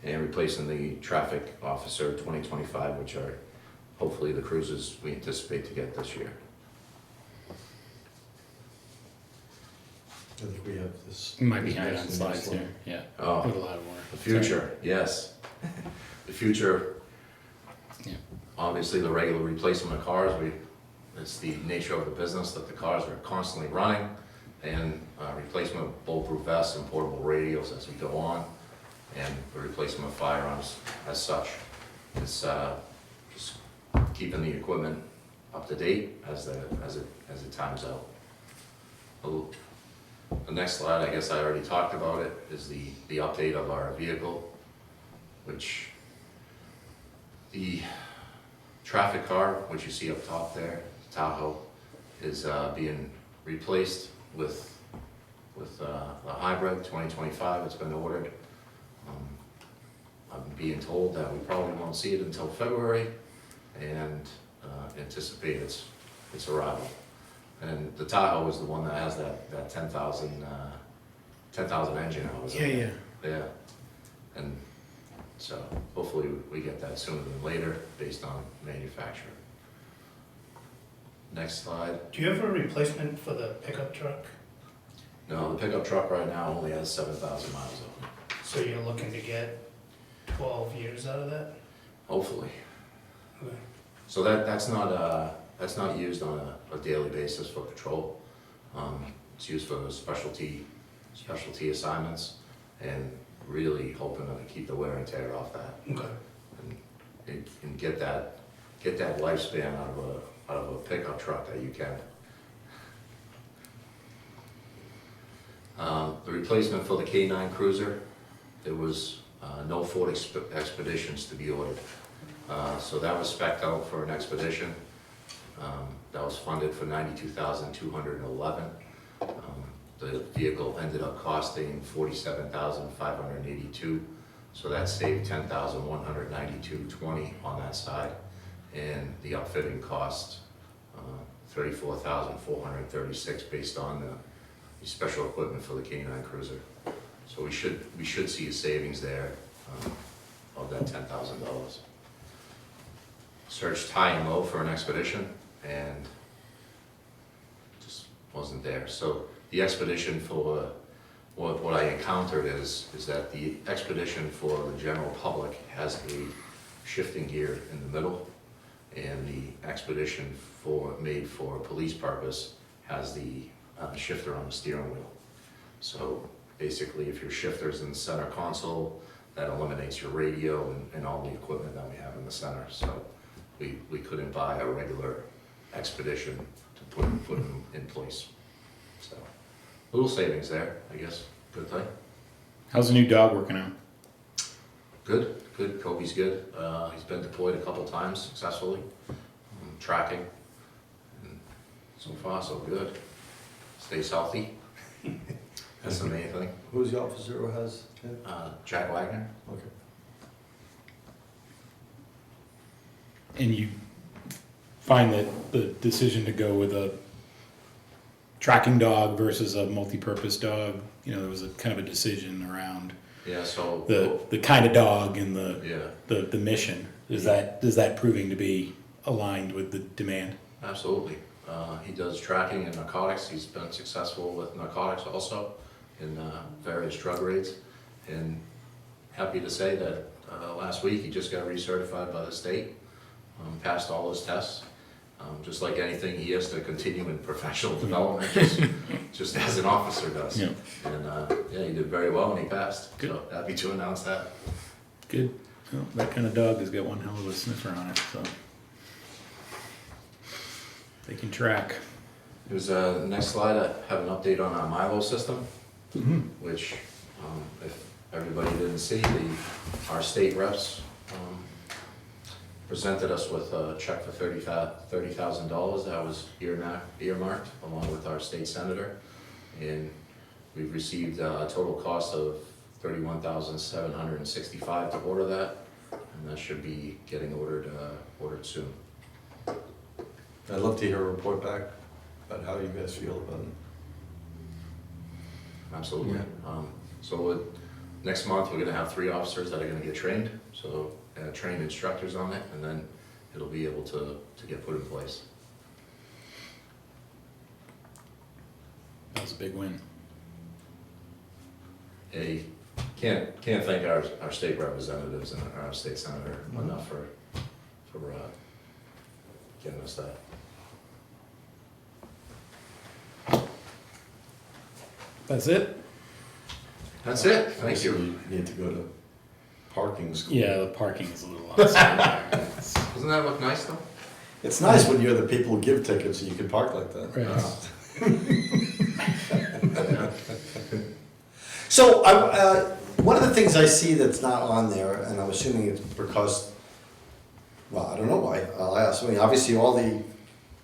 and replacing the traffic officer 2025, which are hopefully the cruises we anticipate to get this year. I think we have this. You might be behind this on next slides one. here, yeah. Oh, Put a lot more. the future, yes. The future, Yeah. obviously the regular replacement of cars, it's the nature of the business that the cars are constantly running, and replacement of bulletproof vests and portable radios as we go on, and the replacement of firearms as such. It's just keeping the equipment up to date as it times out. The next slide, I guess I already talked about it, is the update of our vehicle, which the traffic car, which you see up top there, Tahoe, is being replaced with a hybrid 2025. It's been ordered. I'm being told that we probably won't see it until February, and anticipate its arrival. And the Tahoe is the one that has that 10,000 engine hours. Yeah. Yeah, and so hopefully we get that sooner than later based on manufacturer. Next slide. Do you have a replacement for the pickup truck? No, the pickup truck right now only has 7,000 miles on it, So you're looking to get 12 years out of that? hopefully. Okay. So that's not used on a daily basis for patrol. It's used for specialty assignments, and really hoping to keep the wear and tear off that, Okay. and get that lifespan out of a pickup truck that you can. The replacement for the K9 Cruiser, there was no Ford Expeditions to be ordered. So that was spec'd out for an Expedition. That was funded for $92,211. The vehicle ended up costing $47,582. So that saved $10,192.20 on that side. And the upfitting cost $34,436 based on the special equipment for the K9 Cruiser. So we should see a savings there of that $10,000. Searched high and low for an Expedition, and just wasn't there. So the Expedition for what I encountered is that the Expedition for the general public has a shifting gear in the middle, and the Expedition made for police purpose has the shifter on the steering wheel. So basically, if your shifter's in the center console, that eliminates your radio and all the equipment that we have in the center. So we couldn't buy a regular Expedition to put in place. So little savings there, I guess. Good thing. How's the new dog working out? Good. Kobe's good. He's been deployed a couple times successfully. Tracking. And so far, so good. Stays healthy. That's the main thing. Who's the officer who has it? Jack Wagner. Okay. and you find that the decision to go with a tracking dog versus a multi-purpose dog, you know, there was a kind of a decision around Yeah, so. the kind of dog and Yeah, the mission. Is that proving to be aligned with the demand? absolutely. He does tracking and narcotics. He's been successful with narcotics also in various drug raids. And happy to say that last week he just got recertified by the state, passed all his tests. Just like anything, he has to continue in professional development, just as an officer does. Yeah. And yeah, he did very well and he passed. Good. So happy to announce that. Good. Well, that kind of dog has got one hell of a sniffer on it, so they can track. Here's the next slide. I have an update on our Milo system, which, if everybody didn't see, our state reps presented us with a check for $30,000 that was earmarked along with our state senator. And we've received a total cost of $31,765 to order that, and that should be getting ordered soon. I'd love to hear a report back about how you guys feel about it. Absolutely. Next month, we're gonna have 3 officers that are gonna get trained, so trained instructors on it, and then it'll be able to get put in place. That was a big win. Can't thank our state representatives and our state senator enough for getting us that. That's it? That's it, thank you. You need to go to parking school. Yeah, the parking is a little outside there. Doesn't that look nice though? It's nice when you're the people who give tickets and you can park like that. Right. So, one of the things I see that's not on there, and I'm assuming it's because, well, I don't know why, I'll ask. I mean, obviously all the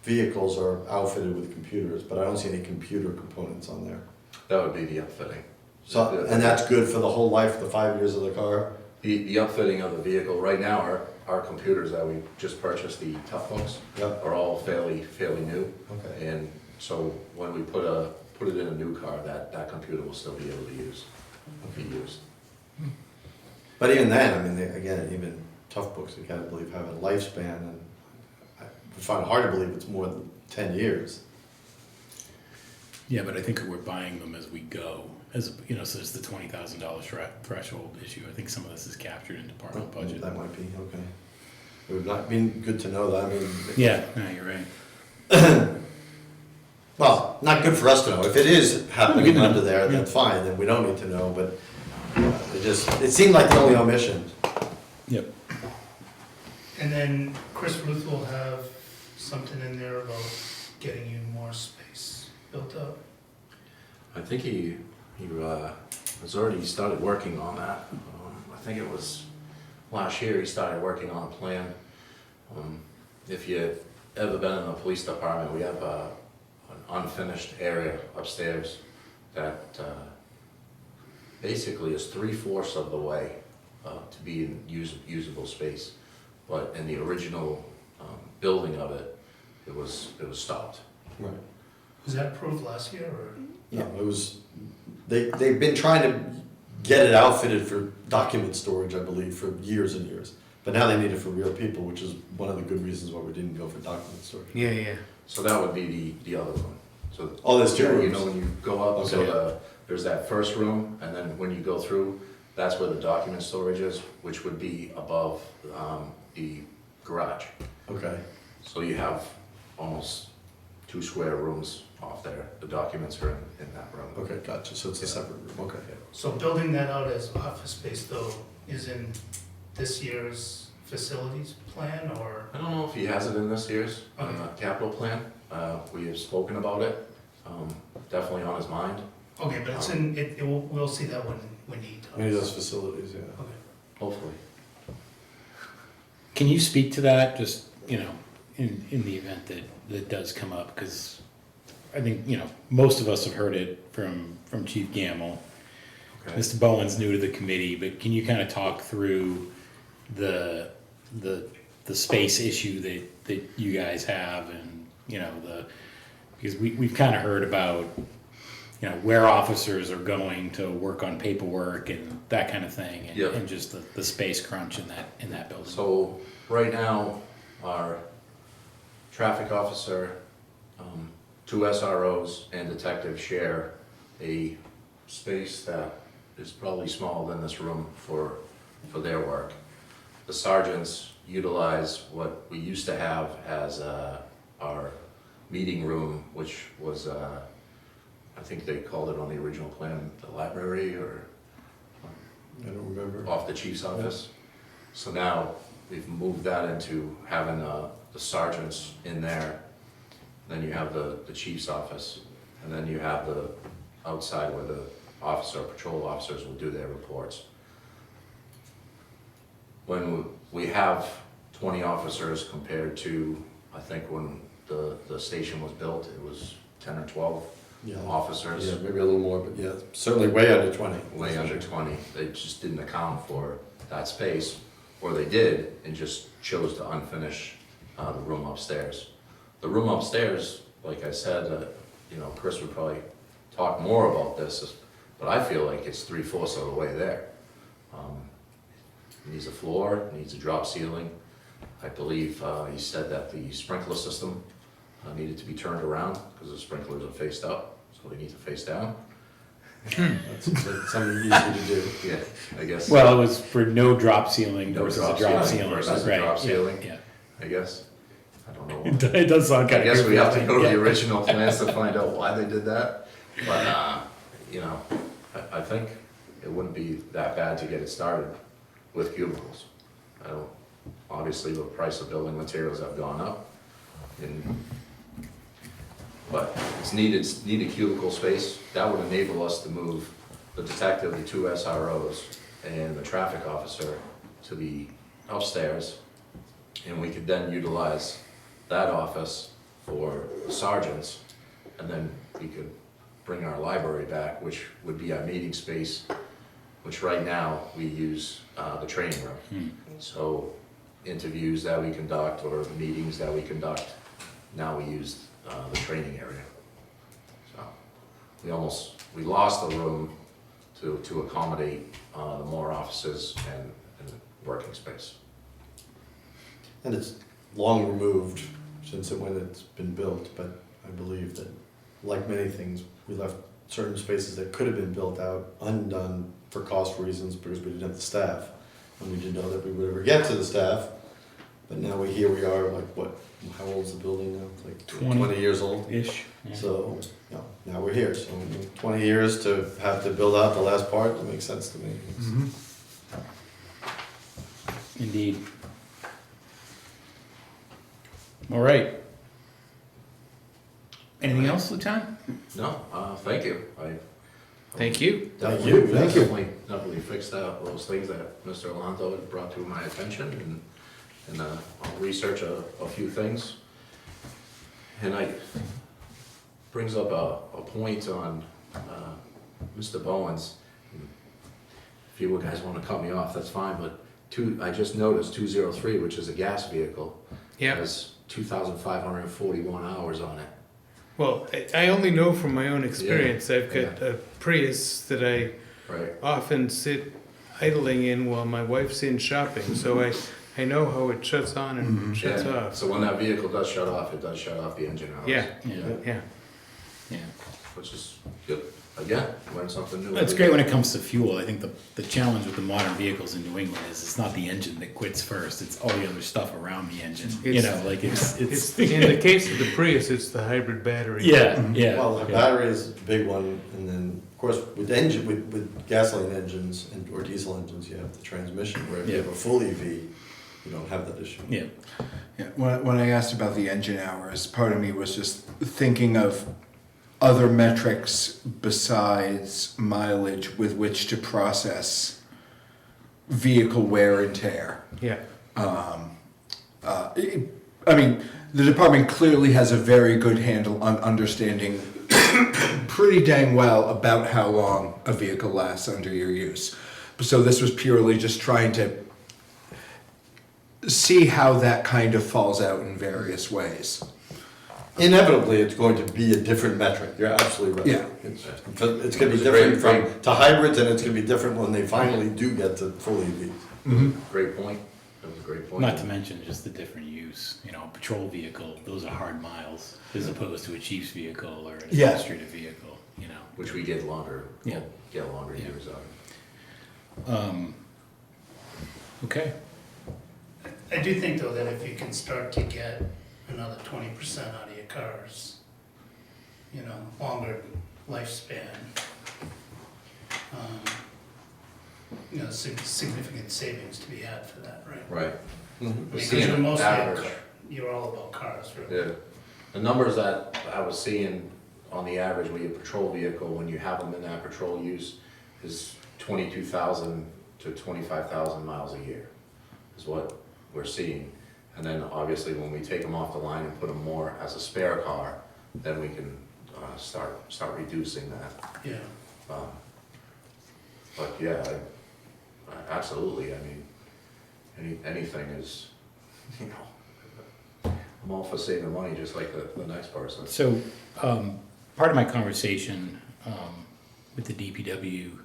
vehicles are outfitted with computers, but I don't see any computer components on there. That would be the upfitting. So, and that's good for the whole life, the 5 years of the car? The upfitting of the vehicle, right now, our computers that we just purchased, the Toughbooks, Yep. are all fairly new. Okay. And so when we put it in a new car, that computer will still be able to be used. But even then, I mean, again, even tough books, you gotta believe have a lifespan, and I find it hard to believe it's more than 10 years. Yeah, but I think we're buying them as we go. As you know, so there's the $20,000 threshold issue. I think some of this is captured in department budget. That might be, okay. It would not be good to know that, I mean. Yeah, no, you're right. Well, not good for us to know. If it is Good happening to know. under there, then fine, then we don't need to know, but it seemed like the only omission. Yep. And then Chris Ruth will have something in there about getting you more space built up. I think he has already started working on that. I think it was last year he started working on a plan. If you've ever been in the police department, we have an unfinished area upstairs that basically is 3/4 of the way to be in usable space. But in the original building of it, it was stopped. Right. Was that approved last year or? No, it was, they've been trying to get it outfitted for document storage, I believe, for years and years. But now they need it for real people, which is one of the good reasons why we didn't go for document storage. Yeah. So that would be the other room. So Oh, there's 2 you rooms. know, when you go up, so Okay. there's that first room, and then when you go through, that's where the document storage is, which would be above the garage. Okay. So you have almost 2 square rooms off there. The documents are in that room. Okay, gotcha. So it's a separate room, okay. So building that out as office space though is in this year's facilities plan or? I don't know if he has it in this year's capital plan. We have spoken about it, definitely on his mind. Okay, but it's we'll see that when he does. Maybe those facilities, yeah. Okay. Hopefully. Can you speak to that, just, you know, in the event that does come up? Because I think, you know, most of us have heard it from Chief Gamble. Okay. Mr. Bowen's new to the committee, but can you kind of talk through the the space issue that you guys have, and, you know, because we've kind of heard about, you know, where officers are going to work on paperwork and that kind of thing, and, Yep. and just the space crunch in that building. So right now, our traffic officer, 2 SROs and detective share a space that is probably smaller than this room for their work. The sergeants utilize what we used to have as our meeting room, which was, I think they called it on the original plan, the library, or I don't remember. off the chief's office. So now we've moved that into having the sergeants in there. Then you have the chief's office, and then you have the outside where the patrol officers will do their reports. When we have 20 officers compared to, I think when the station was built, it was 10 or 12 Yeah. officers. Yeah, maybe a little more, but yeah, certainly way under 20. Way under 20. They just didn't account for that space, or they did and just chose to unfinish the room upstairs. The room upstairs, like I said, you know, Chris would probably talk more about this, but I feel like it's 3/4 of the way there. It needs a floor, it needs a drop ceiling. I believe he said that the sprinkler system needed to be turned around because the sprinklers are faced up, so they need to face down. That's something easy to do. Yeah, I guess. Well, it was for no drop ceiling No versus drop a drop ceiling ceiling, versus a right? drop yeah, ceiling. Yeah. I guess. I don't know. It does sound I kind of. guess we have to go to the original plans to find out why they did that. But, you know, I think it wouldn't be that bad to get it started with cubicles. I don't, obviously the price of building materials have gone up. But it's needed cubicle space. That would enable us to move the detective, the 2 SROs, and the traffic officer to the upstairs. And we could then utilize that office for the sergeants, and then we could bring our library back, which would be our meeting space, which right now we use the training room. So interviews that we conduct or meetings that we conduct, now we use the training area. So we lost the room to accommodate the more offices and working space. And it's long removed since when it's been built, but I believe that, like many things, we left certain spaces that could have been built out undone for cost reasons because we didn't have the staff. And we didn't know that we would ever get to the staff. But now here we are, like what, how old is the building now? It's like 20 years old. Ish. Yeah. So, you know, now we're here. So 20 years to have to build out the last part, it makes sense to me. Indeed. All right. Anything else, Lieutenant? No, thank you. Thank you. Thank you. Thank you. Definitely fixed those things that Mr. Alonso had brought to my attention, and I'll research a few things. And brings up a point on Mr. Bowen's. If you guys want to cut me off, that's fine, but I just noticed 203, which is a gas vehicle, Yeah. has 2,541 hours on it. Well, I only know from my own experience. I've got a Prius that I Right. often sit idling in while my wife's in shopping, so I know how it shuts on and shuts Yeah. off. So when that vehicle does shut off, it does shut off the engine hours. Yeah, Yeah. yeah. Yeah. Which is good. Again, learn something new. It's great when it comes to fuel. I think the challenge with the modern vehicles in New England is it's not the engine that quits first, it's all the other stuff around the engine. You It's- know, like it's In the case of the Prius, it's the hybrid battery. yeah, yeah. Well, the yeah. battery is a big one, and then, of course, with gasoline engines or diesel engines, you have the transmission, where if you Yeah. have a full EV, you don't have that issue. Yeah. Yeah, when I asked about the engine hours, part of me was just thinking of other metrics besides mileage with which to process vehicle wear and tear. Yeah. I mean, the department clearly has a very good handle on understanding pretty dang well about how long a vehicle lasts under your use. So this was purely just trying to see how that kind of falls out in various ways. Inevitably, it's going to be a different metric. You're absolutely right. Yeah. It's going to be It's a different great- from, to hybrids, and it's going to be different when they finally do get to full EVs. Great point. That was a great point. Not to mention just the different use, you know, a patrol vehicle, those are hard miles as opposed to a chief's vehicle or an Yeah. administrative vehicle, you know. Which we get longer, Yeah. get longer Yeah. years out of. Okay. I do think though that if you can start to get another 20% out of your cars, you know, longer lifespan, you know, significant savings to be had for that, right? Right. Mhm. We're Because seeing you're mostly, average. you're all about cars, really. Yeah, the numbers that I was seeing on the average with your patrol vehicle, when you have them in that patrol use, is 22,000 to 25,000 miles a year, is what we're seeing. And then obviously when we take them off the line and put them more as a spare car, then we can start reducing that. Yeah. But yeah, absolutely, I mean, anything is, you know, I'm all for saving money, just like the next person. So, part of my conversation with the DPW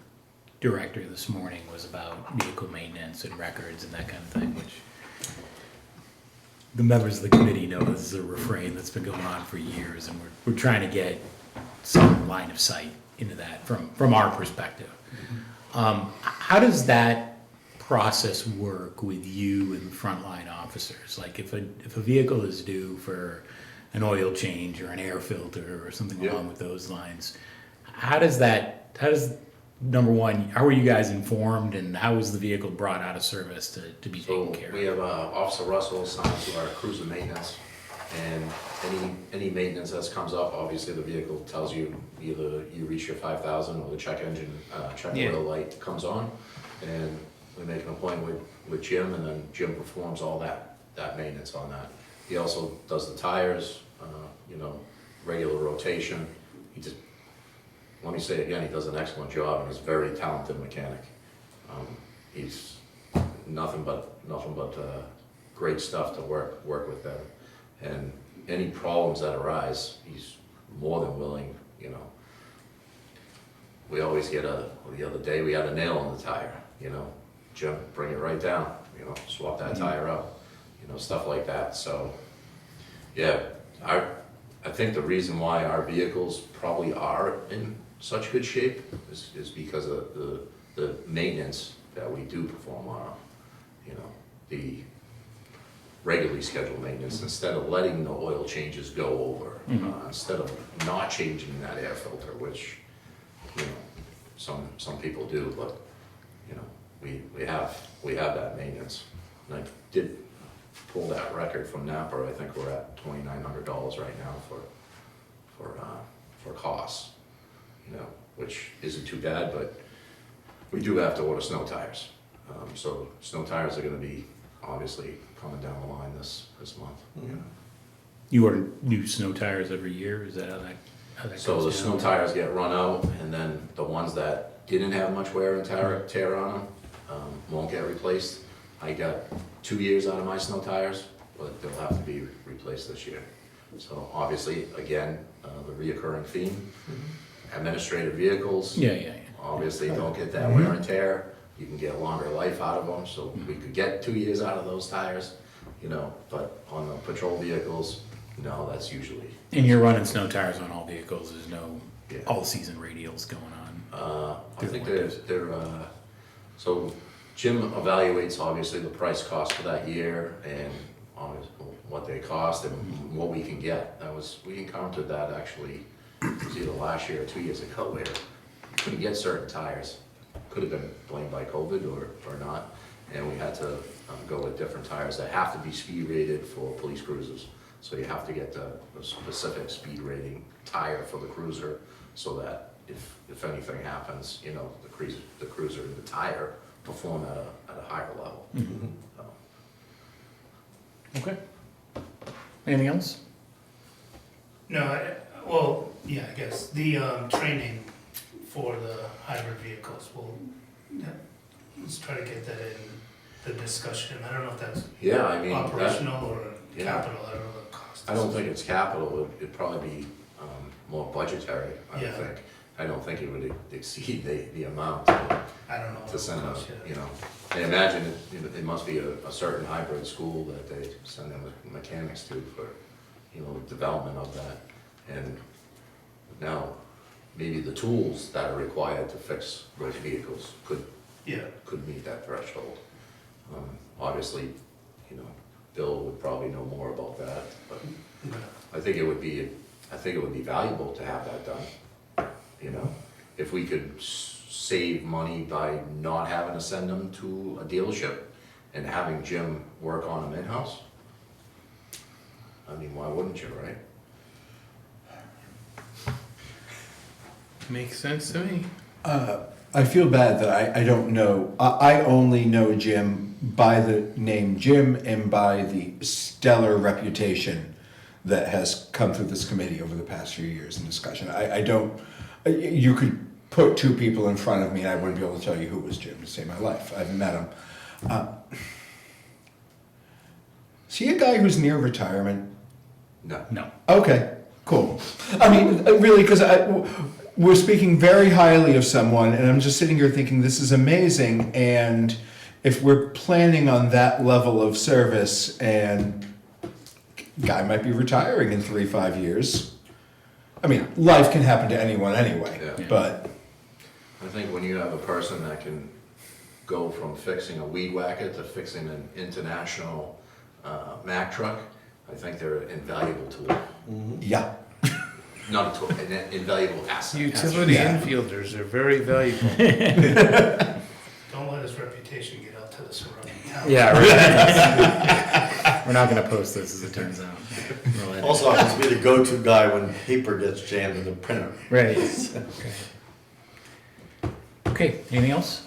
director this morning was about vehicle maintenance and records and that kind of thing, which the members of the committee know is a refrain that's been going on for years, and we're trying to get some line of sight into that from our perspective. How does that process work with you and frontline officers? Like if a vehicle is due for an oil change or an air filter or something Yeah. along with those lines, how does number one, how are you guys informed, and how is the vehicle brought out of service to be So taken care we of? have Officer Russell assigned to our cruiser maintenance, and any maintenance that comes up, obviously the vehicle tells you either you reach your 5,000 or the check engine, check Yeah. oil light comes on, and we make an appointment with Jim, and then Jim performs all that maintenance on that. He also does the tires, you know, regular rotation. Let me say again, he does an excellent job, and he's a very talented mechanic. He's nothing but great stuff to work with them. And any problems that arise, he's more than willing, you know. We always get the other day we had a nail in the tire, you know. Jim, bring it right down, you know, swap that tire out, you know, stuff like that. So, yeah, I think the reason why our vehicles probably are in such good shape is because of the maintenance that we do perform on, you know, the regularly scheduled maintenance, instead of letting the oil changes go over, instead of not changing that air filter, which, you know, some people do, but, you know, we have that maintenance. And I did pull that record from Napa. I think we're at $2,900 right now for costs, you know, which isn't too bad, but we do have to order snow tires. So snow tires are gonna be obviously coming down the line this month, you know. You order new snow tires every year, is that how that goes? So the down? snow tires get run out, and then the ones that didn't have much wear and tear on them won't get replaced. I got 2 years out of my snow tires, but they'll have to be replaced this year. So obviously, again, the reoccurring theme, administrative vehicles. Yeah. Obviously don't get that wear and tear. You can get longer life out of them, so we could get 2 years out of those tires, you know, but on the patrol vehicles, no, that's usually. And you're running snow tires on all vehicles, there's no Yeah. all-season radials going on? I think they're, so Jim evaluates obviously the price cost for that year and what they cost and what we can get. We encountered that actually, it was either last year or 2 years ago, where we couldn't get certain tires. Could have been blamed by COVID or not, and we had to go with different tires that have to be speed rated for police cruisers. So you have to get the specific speed rating tire for the cruiser, so that if anything happens, you know, the cruiser and the tire perform at a higher level. So, Okay. Anything else? No, well, yeah, I guess, the training for the hybrid vehicles, let's try to get that in the discussion, I don't know if that's Yeah, I mean, that, operational or yeah. capital, I don't know the cost. I don't think it's capital, it'd probably be more budgetary, I would Yeah. think. I don't think it would exceed the amount I don't know what to it send costs a, yet. you know. I imagine it must be a certain hybrid school that they send them mechanics to for, you know, development of that. And now, maybe the tools that are required to fix those vehicles Yeah, could meet that threshold. Obviously, you know, Bill would probably know more about that, but yeah. I think it would be valuable to have that done, you know? If we could save money by not having to send them to a dealership and having Jim work on them in-house, I mean, why wouldn't you, right? Makes sense to me. I feel bad that I don't know. I only know Jim by the name Jim and by the stellar reputation that has come through this committee over the past few years in discussion. I don't, you could put two people in front of me and I wouldn't be able to tell you who was Jim to save my life. I've met him. Is he a guy who's near retirement? No. No. Okay, cool. I mean, really, because we're speaking very highly of someone, and I'm just sitting here thinking this is amazing. And if we're planning on that level of service, and guy might be retiring in 3-5 years. I mean, life can happen to anyone anyway. Yeah. But I think when you have a person that can go from fixing a weed whacker to fixing an international Mack truck, I think they're an invaluable tool. yeah, Not a tool, an invaluable asset. Utility Yeah. infielders are very valuable. Don't let his reputation get out to the surrounding town. Yeah, right. We're not gonna post this, as it turns out. We'll edit it. Also happens to be the go-to guy when paper gets jammed in the printer. Right. Okay, anything else?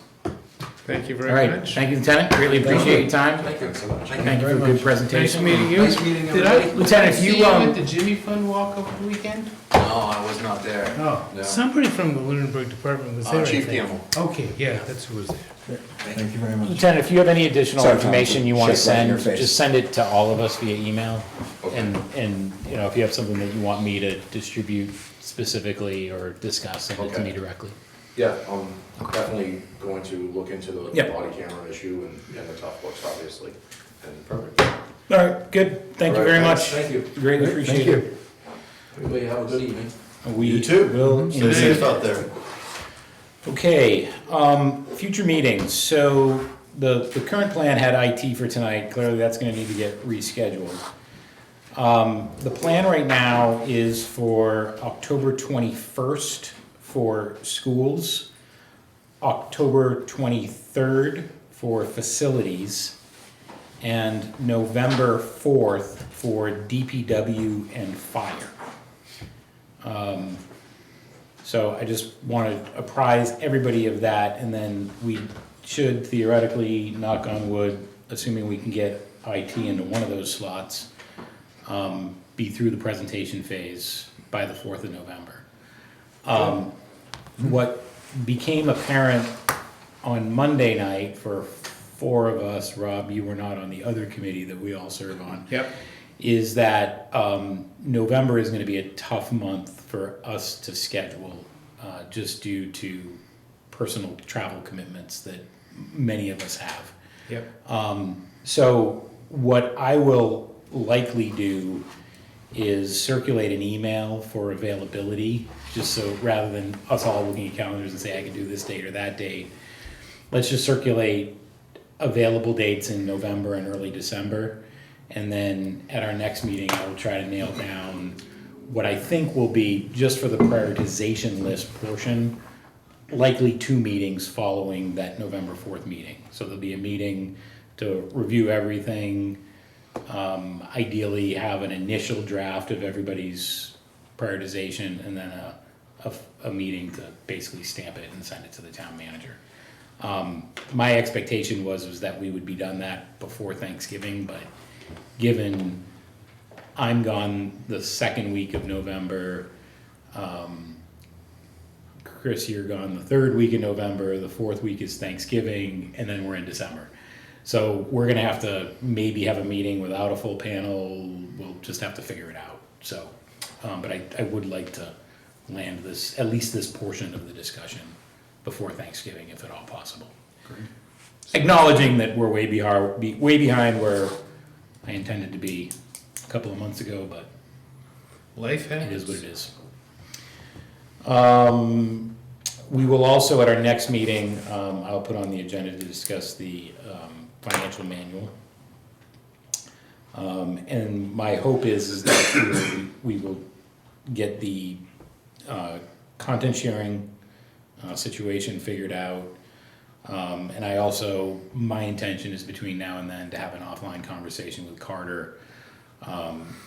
Thank you All very right, much. thank you, Lieutenant, greatly appreciate your time. Thank you so much. Thank you for a good Nice presentation. meeting you. Nice meeting Did I, everybody. Lieutenant, if see you, you at the Jimmy Fund walk over the weekend? No, I was not there. Oh, No. somebody from the Lunenburg department was there. I Chief think. Gamble. Okay, yeah, that's who was there. thank you very much. Lieutenant, if you have any additional Sorry, Tom, information you wanna shake right in your send, face. just send it to all of us via email. Okay. And, you know, if you have something that you want me to distribute specifically or discuss, send it to Okay. me directly. Yeah, I'm definitely going to look into the Yep. body camera issue and the tough books, obviously. And perfect. All right, good, thank you All right, very thanks. much. Thank you. Greatly Thank appreciate you. it. Everybody have a good evening. We You too. will Stay indeed. safe out there. Okay, future meetings, so the current plan had IT for tonight, clearly that's gonna need to get rescheduled. The plan right now is for October 21st for schools, October 23rd for facilities, and November 4th for DPW and fire. So I just want to apprise everybody of that, and then we should theoretically, knock on wood, assuming we can get IT into one of those slots, be through the presentation phase by the 4th of November. What became apparent on Monday night for 4 of us, Rob, you were not on the other committee that we all serve on, Yep. is that November is going to be a tough month for us to schedule, just due to personal travel commitments that many of us have. Yep. So what I will likely do is circulate an email for availability, just so rather than us all looking at calendars and say, I can do this date or that date, let's just circulate available dates in November and early December. And then at our next meeting, I will try to nail down what I think will be, just for the prioritization list portion, likely 2 meetings following that November 4th meeting. So there'll be a meeting to review everything, ideally have an initial draft of everybody's prioritization, and then a meeting to basically stamp it and send it to the town manager. My expectation was that we would be done that before Thanksgiving, but given I'm gone the second week of November, Chris, you're gone the third week of November, the 4th week is Thanksgiving, and then we're in December. So we're gonna have to maybe have a meeting without a full panel, we'll just have to figure it out, so. But I would like to land this, at least this portion of the discussion before Thanksgiving, if at all possible. Acknowledging that we're way behind where I intended to be a couple of months ago, but Life it happens. is what it is. We will also, at our next meeting, I'll put on the agenda to discuss the financial manual. And my hope is that we will get the content sharing situation figured out. And I also, my intention is between now and then to have an offline conversation with Carter,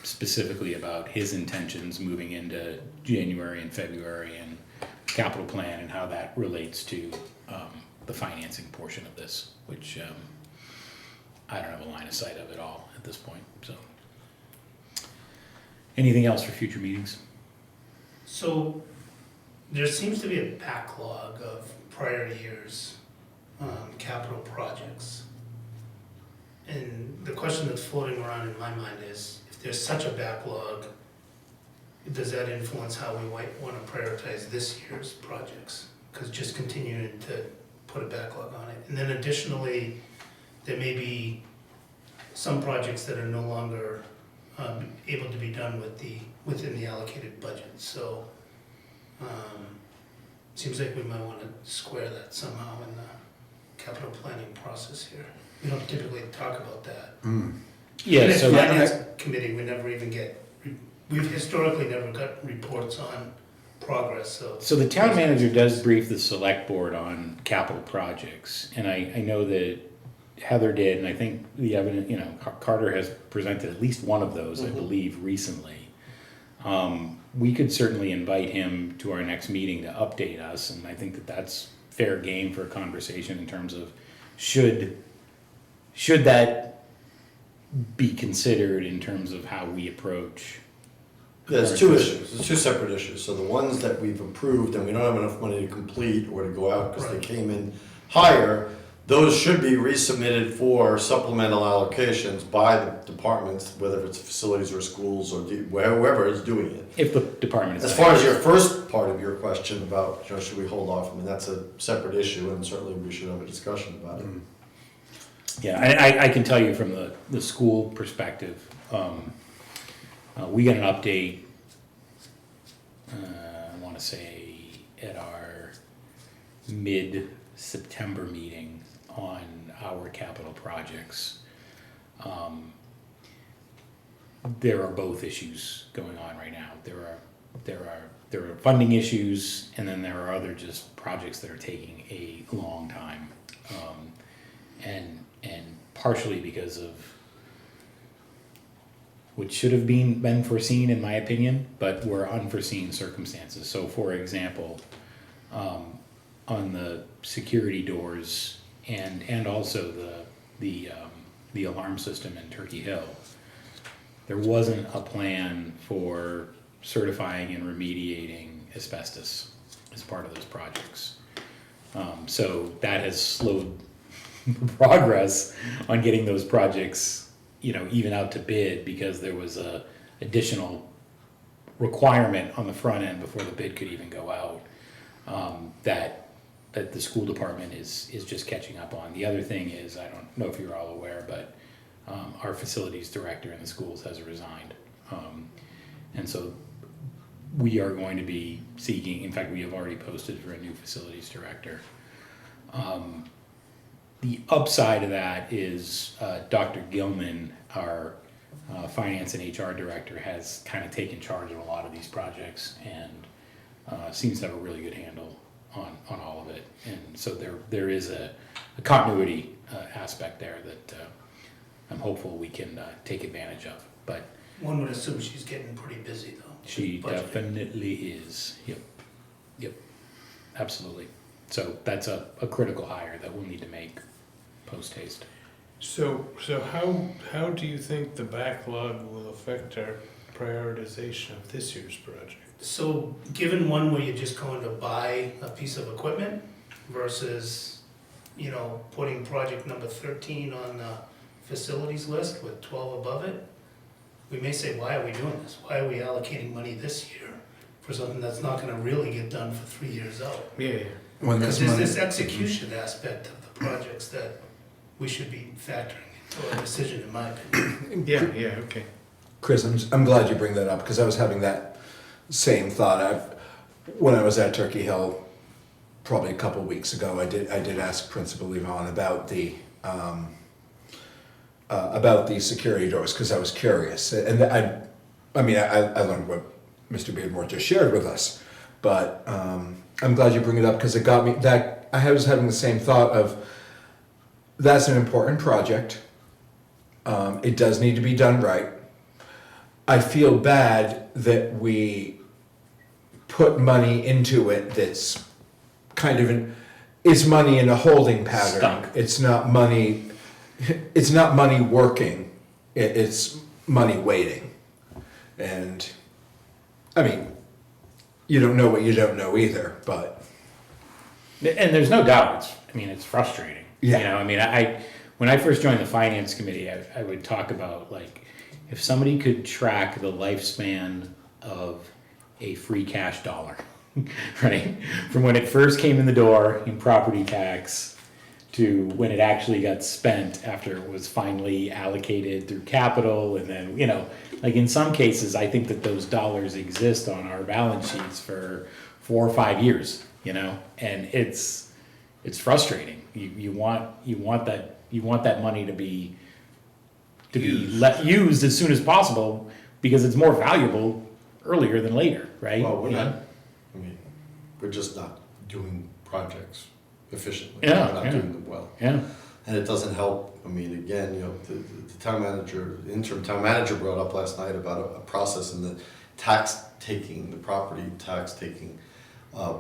specifically about his intentions moving into January and February and capital plan and how that relates to the financing portion of this, which I don't have a line of sight of at all at this point, so. Anything else for future meetings? So there seems to be a backlog of prior years' capital projects. And the question that's floating around in my mind is, if there's such a backlog, does that influence how we might want to prioritize this year's projects? Because just continuing to put a backlog on it. And then additionally, there may be some projects that are no longer able to be done within the allocated budget. So seems like we might want to square that somehow in the capital planning process here. We don't typically talk about that. Yeah, And as so, finance committee, we never even we've historically never got reports on progress, so. so the town manager does brief the select board on capital projects, and I know that Heather did, and I think the evidence, Carter has presented at least one of those, I believe, recently. We could certainly invite him to our next meeting to update us, and I think that that's fair game for a conversation in terms of should that be considered in terms of how we approach. There's two issues, there's two separate issues. So the ones that we've approved and we don't have enough money to complete or to go out because they Right. came in higher, those should be resubmitted for supplemental allocations by the departments, whether it's facilities or schools or whoever is doing it. If the department is. As far as your first part of your question about, should we hold off, I mean, that's a separate issue and certainly we should have a discussion about it. Yeah, I can tell you from the school perspective, we got an update, I wanna say at our mid-September meeting on our capital projects. There are both issues going on right now. There are funding issues, and then there are other just projects that are taking a long time. And partially because of which should have been foreseen in my opinion, but were unforeseen circumstances. So for example, on the security doors and also the alarm system in Turkey Hill, there wasn't a plan for certifying and remediating asbestos as part of those projects. So that has slowed progress on getting those projects, even out to bid, because there was a additional requirement on the front end before the bid could even go out, that the school department is just catching up on. The other thing is, I don't know if you're all aware, but our facilities director in the schools has resigned. And so we are going to be seeking, in fact, we have already posted for a new facilities director. The upside of that is Dr. Gilman, our finance and HR director, has kind of taken charge of a lot of these projects and seems to have a really good handle on all of it. And so there is a continuity aspect there that I'm hopeful we can take advantage of. But One would assume she's getting pretty busy though. she Budgeting. definitely is. Yep, absolutely. So that's a critical hire that we'll need to make post haste. So how do you think the backlog will affect our prioritization of this year's project? So, given one where you're just going to buy a piece of equipment versus you know, putting project number 13 on the facilities list with 12 above it, we may say, why are we doing this? Why are we allocating money this year for something that's not gonna really get done for 3 years out? Yeah, When Because this there's money, this execution aspect of the projects that we should be factoring into our decision, in my opinion. yeah, okay. Chris, I'm glad you bring that up because I was having that same thought. When I was at Turkey Hill, probably a couple of weeks ago, I did ask Principal Levon about the security doors because I was curious, and I learned what Mr. Beardmore just shared with us, but I'm glad you bring it up because it got me that I was having the same thought of that's an important project. It does need to be done right. I feel bad that we put money into it that's kind of it's money in a holding pattern. Stunk. It's not money working. It's money waiting. And I mean, you don't know what you don't know either, but And there's no doubt, it's frustrating. Yeah. You know, when I first joined the finance committee, I would talk about like, if somebody could track the lifespan of a free cash dollar, right? From when it first came in the door in property tax to when it actually got spent after it was finally allocated through capital. And then, you know, like in some cases, I think that those dollars exist on our balance sheets for 4 or 5 years, you know, and it's frustrating. You want that money to be used as soon as possible because it's more valuable earlier than later, right? Well, we're You not, know? I mean, we're just not doing projects efficiently. Yeah, We're not yeah. doing them well. Yeah. And it doesn't help, I mean, again, you know, the town manager, the interim town manager brought up last night about a process in the the property tax taking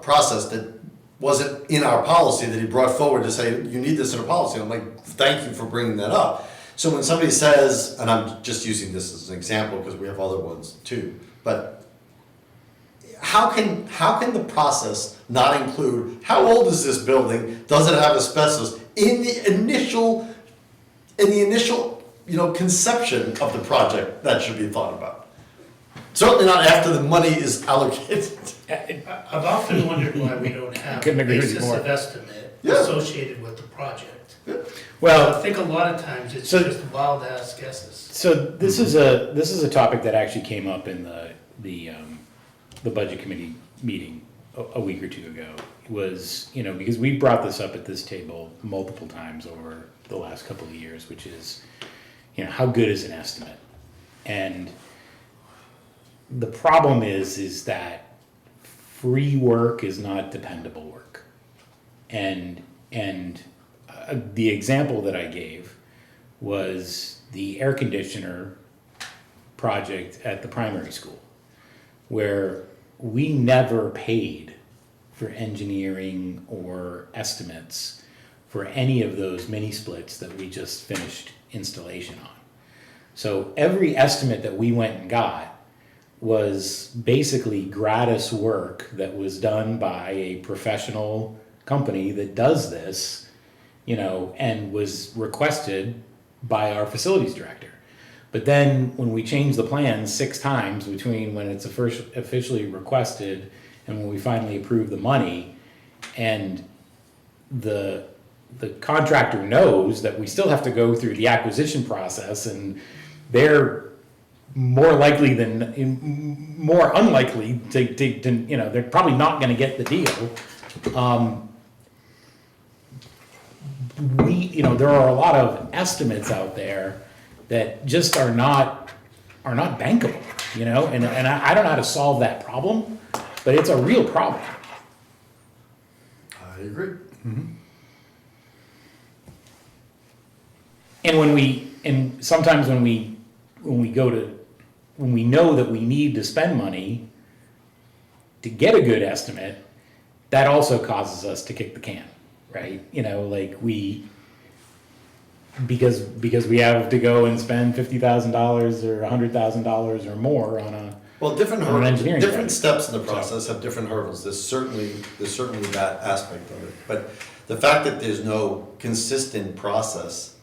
process that wasn't in our policy that he brought forward to say, you need this in a policy. I'm like, thank you for bringing that up. So when somebody says, and I'm just using this as an example because we have other ones too, but how can the process not include, how old is this building? Does it have asbestos? In the initial, you know, conception of the project, that should be thought about. Certainly not after the money is allocated. I've often wondered why we don't have a Couldn't agree with you basis more. of estimate Yeah. associated with the project. I Well, think a lot of times it's So- just wild ass guesses. so this is a topic that actually came up in the budget committee meeting a week or two ago. Was, you know, because we brought this up at this table multiple times over the last couple of years, which is, you know, how good is an estimate? And the problem is that free work is not dependable work. And the example that I gave was the air conditioner project at the primary school, where we never paid for engineering or estimates for any of those mini splits that we just finished installation on. So every estimate that we went and got was basically gratis work that was done by a professional company that does this, you know, and was requested by our facilities director. But then when we changed the plans 6 times between when it's officially requested and when we finally approve the money, and the contractor knows that we still have to go through the acquisition process, and they're more unlikely to you know, they're probably not going to get the deal. You know, there are a lot of estimates out there that just are not bankable, you know, and I don't know how to solve that problem, but it's a real problem. I agree. And sometimes when we know that we need to spend money to get a good estimate, that also causes us to kick the can, right? You know, like because we have to go and spend $50,000 or $100,000 or more on a Well, different On an hurdles, engineering different project. steps in the process have different hurdles. There's certainly that aspect of it. But the fact that there's no consistent process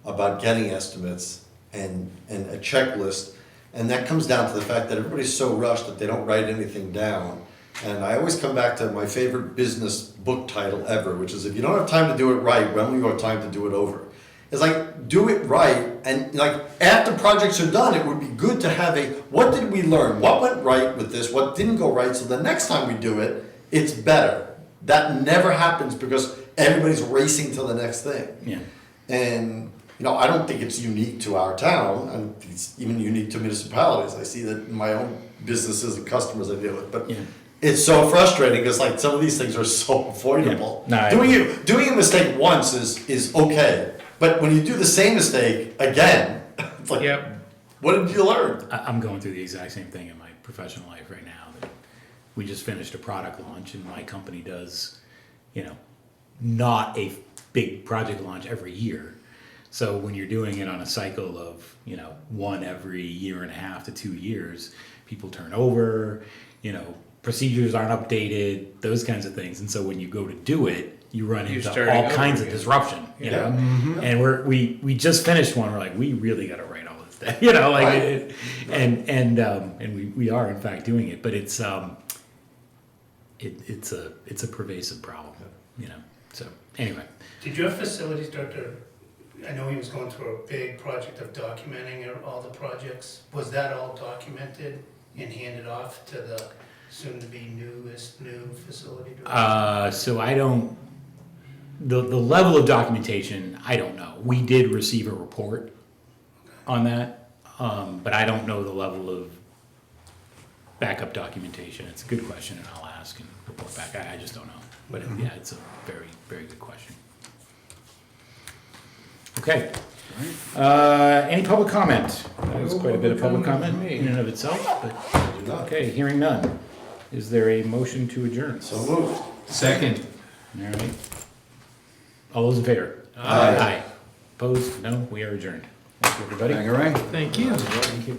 about getting estimates and a checklist, and that comes down to the fact that everybody's so rushed that they don't write anything down. And I always come back to my favorite business book title ever, which is if you don't have time to do it right, when will you have time to do it over? It's like, do it right, and like, after projects are done, it would be good to have a, what did we learn? What went right with this? What didn't go right? So the next time we do it, it's better. That never happens because everybody's racing to the next thing. Yeah. And, you know, I don't think it's unique to our town, and it's even unique to municipalities. I see that in my own businesses and customers I deal with, but Yeah. it's so frustrating because like some of these things are so avoidable. Yeah. No, Doing a mistake once is okay, but when you do the same mistake again, it's like, Yep. what did you learn? I'm going through the exact same thing in my professional life right now. That we just finished a product launch, and my company does, you know, not a big project launch every year. So when you're doing it on a cycle of, you know, one every year and a half to 2 years, people turn over, you know, procedures aren't updated, those kinds of things. And so when you go to do it, you run You're into starting all over kinds of again. disruption, you Yeah. know? And we just finished one. We're like, we really got to write all this down, you know, like, Right. and we are in fact doing it, but it's a pervasive problem, you know? So anyway, Did your facilities director, I know he was going through a big project of documenting all the projects. Was that all documented and handed off to the soon-to-be new facility director? so I don't, the level of documentation, I don't know. We did receive a report on that, but I don't know the level of backup documentation. It's a good question, and I'll ask and report back. I just don't know. But yeah, it's a very, very good question. Okay. Any public comment? That was quite a bit of public comment in and of itself, but, Do not. okay, hearing none. Is there a motion to adjourn? So moved. Second. All right. All those in favor? Aye. Opposed? No, we are adjourned. Thank you, everybody. Hang around. Thank you. Thank you.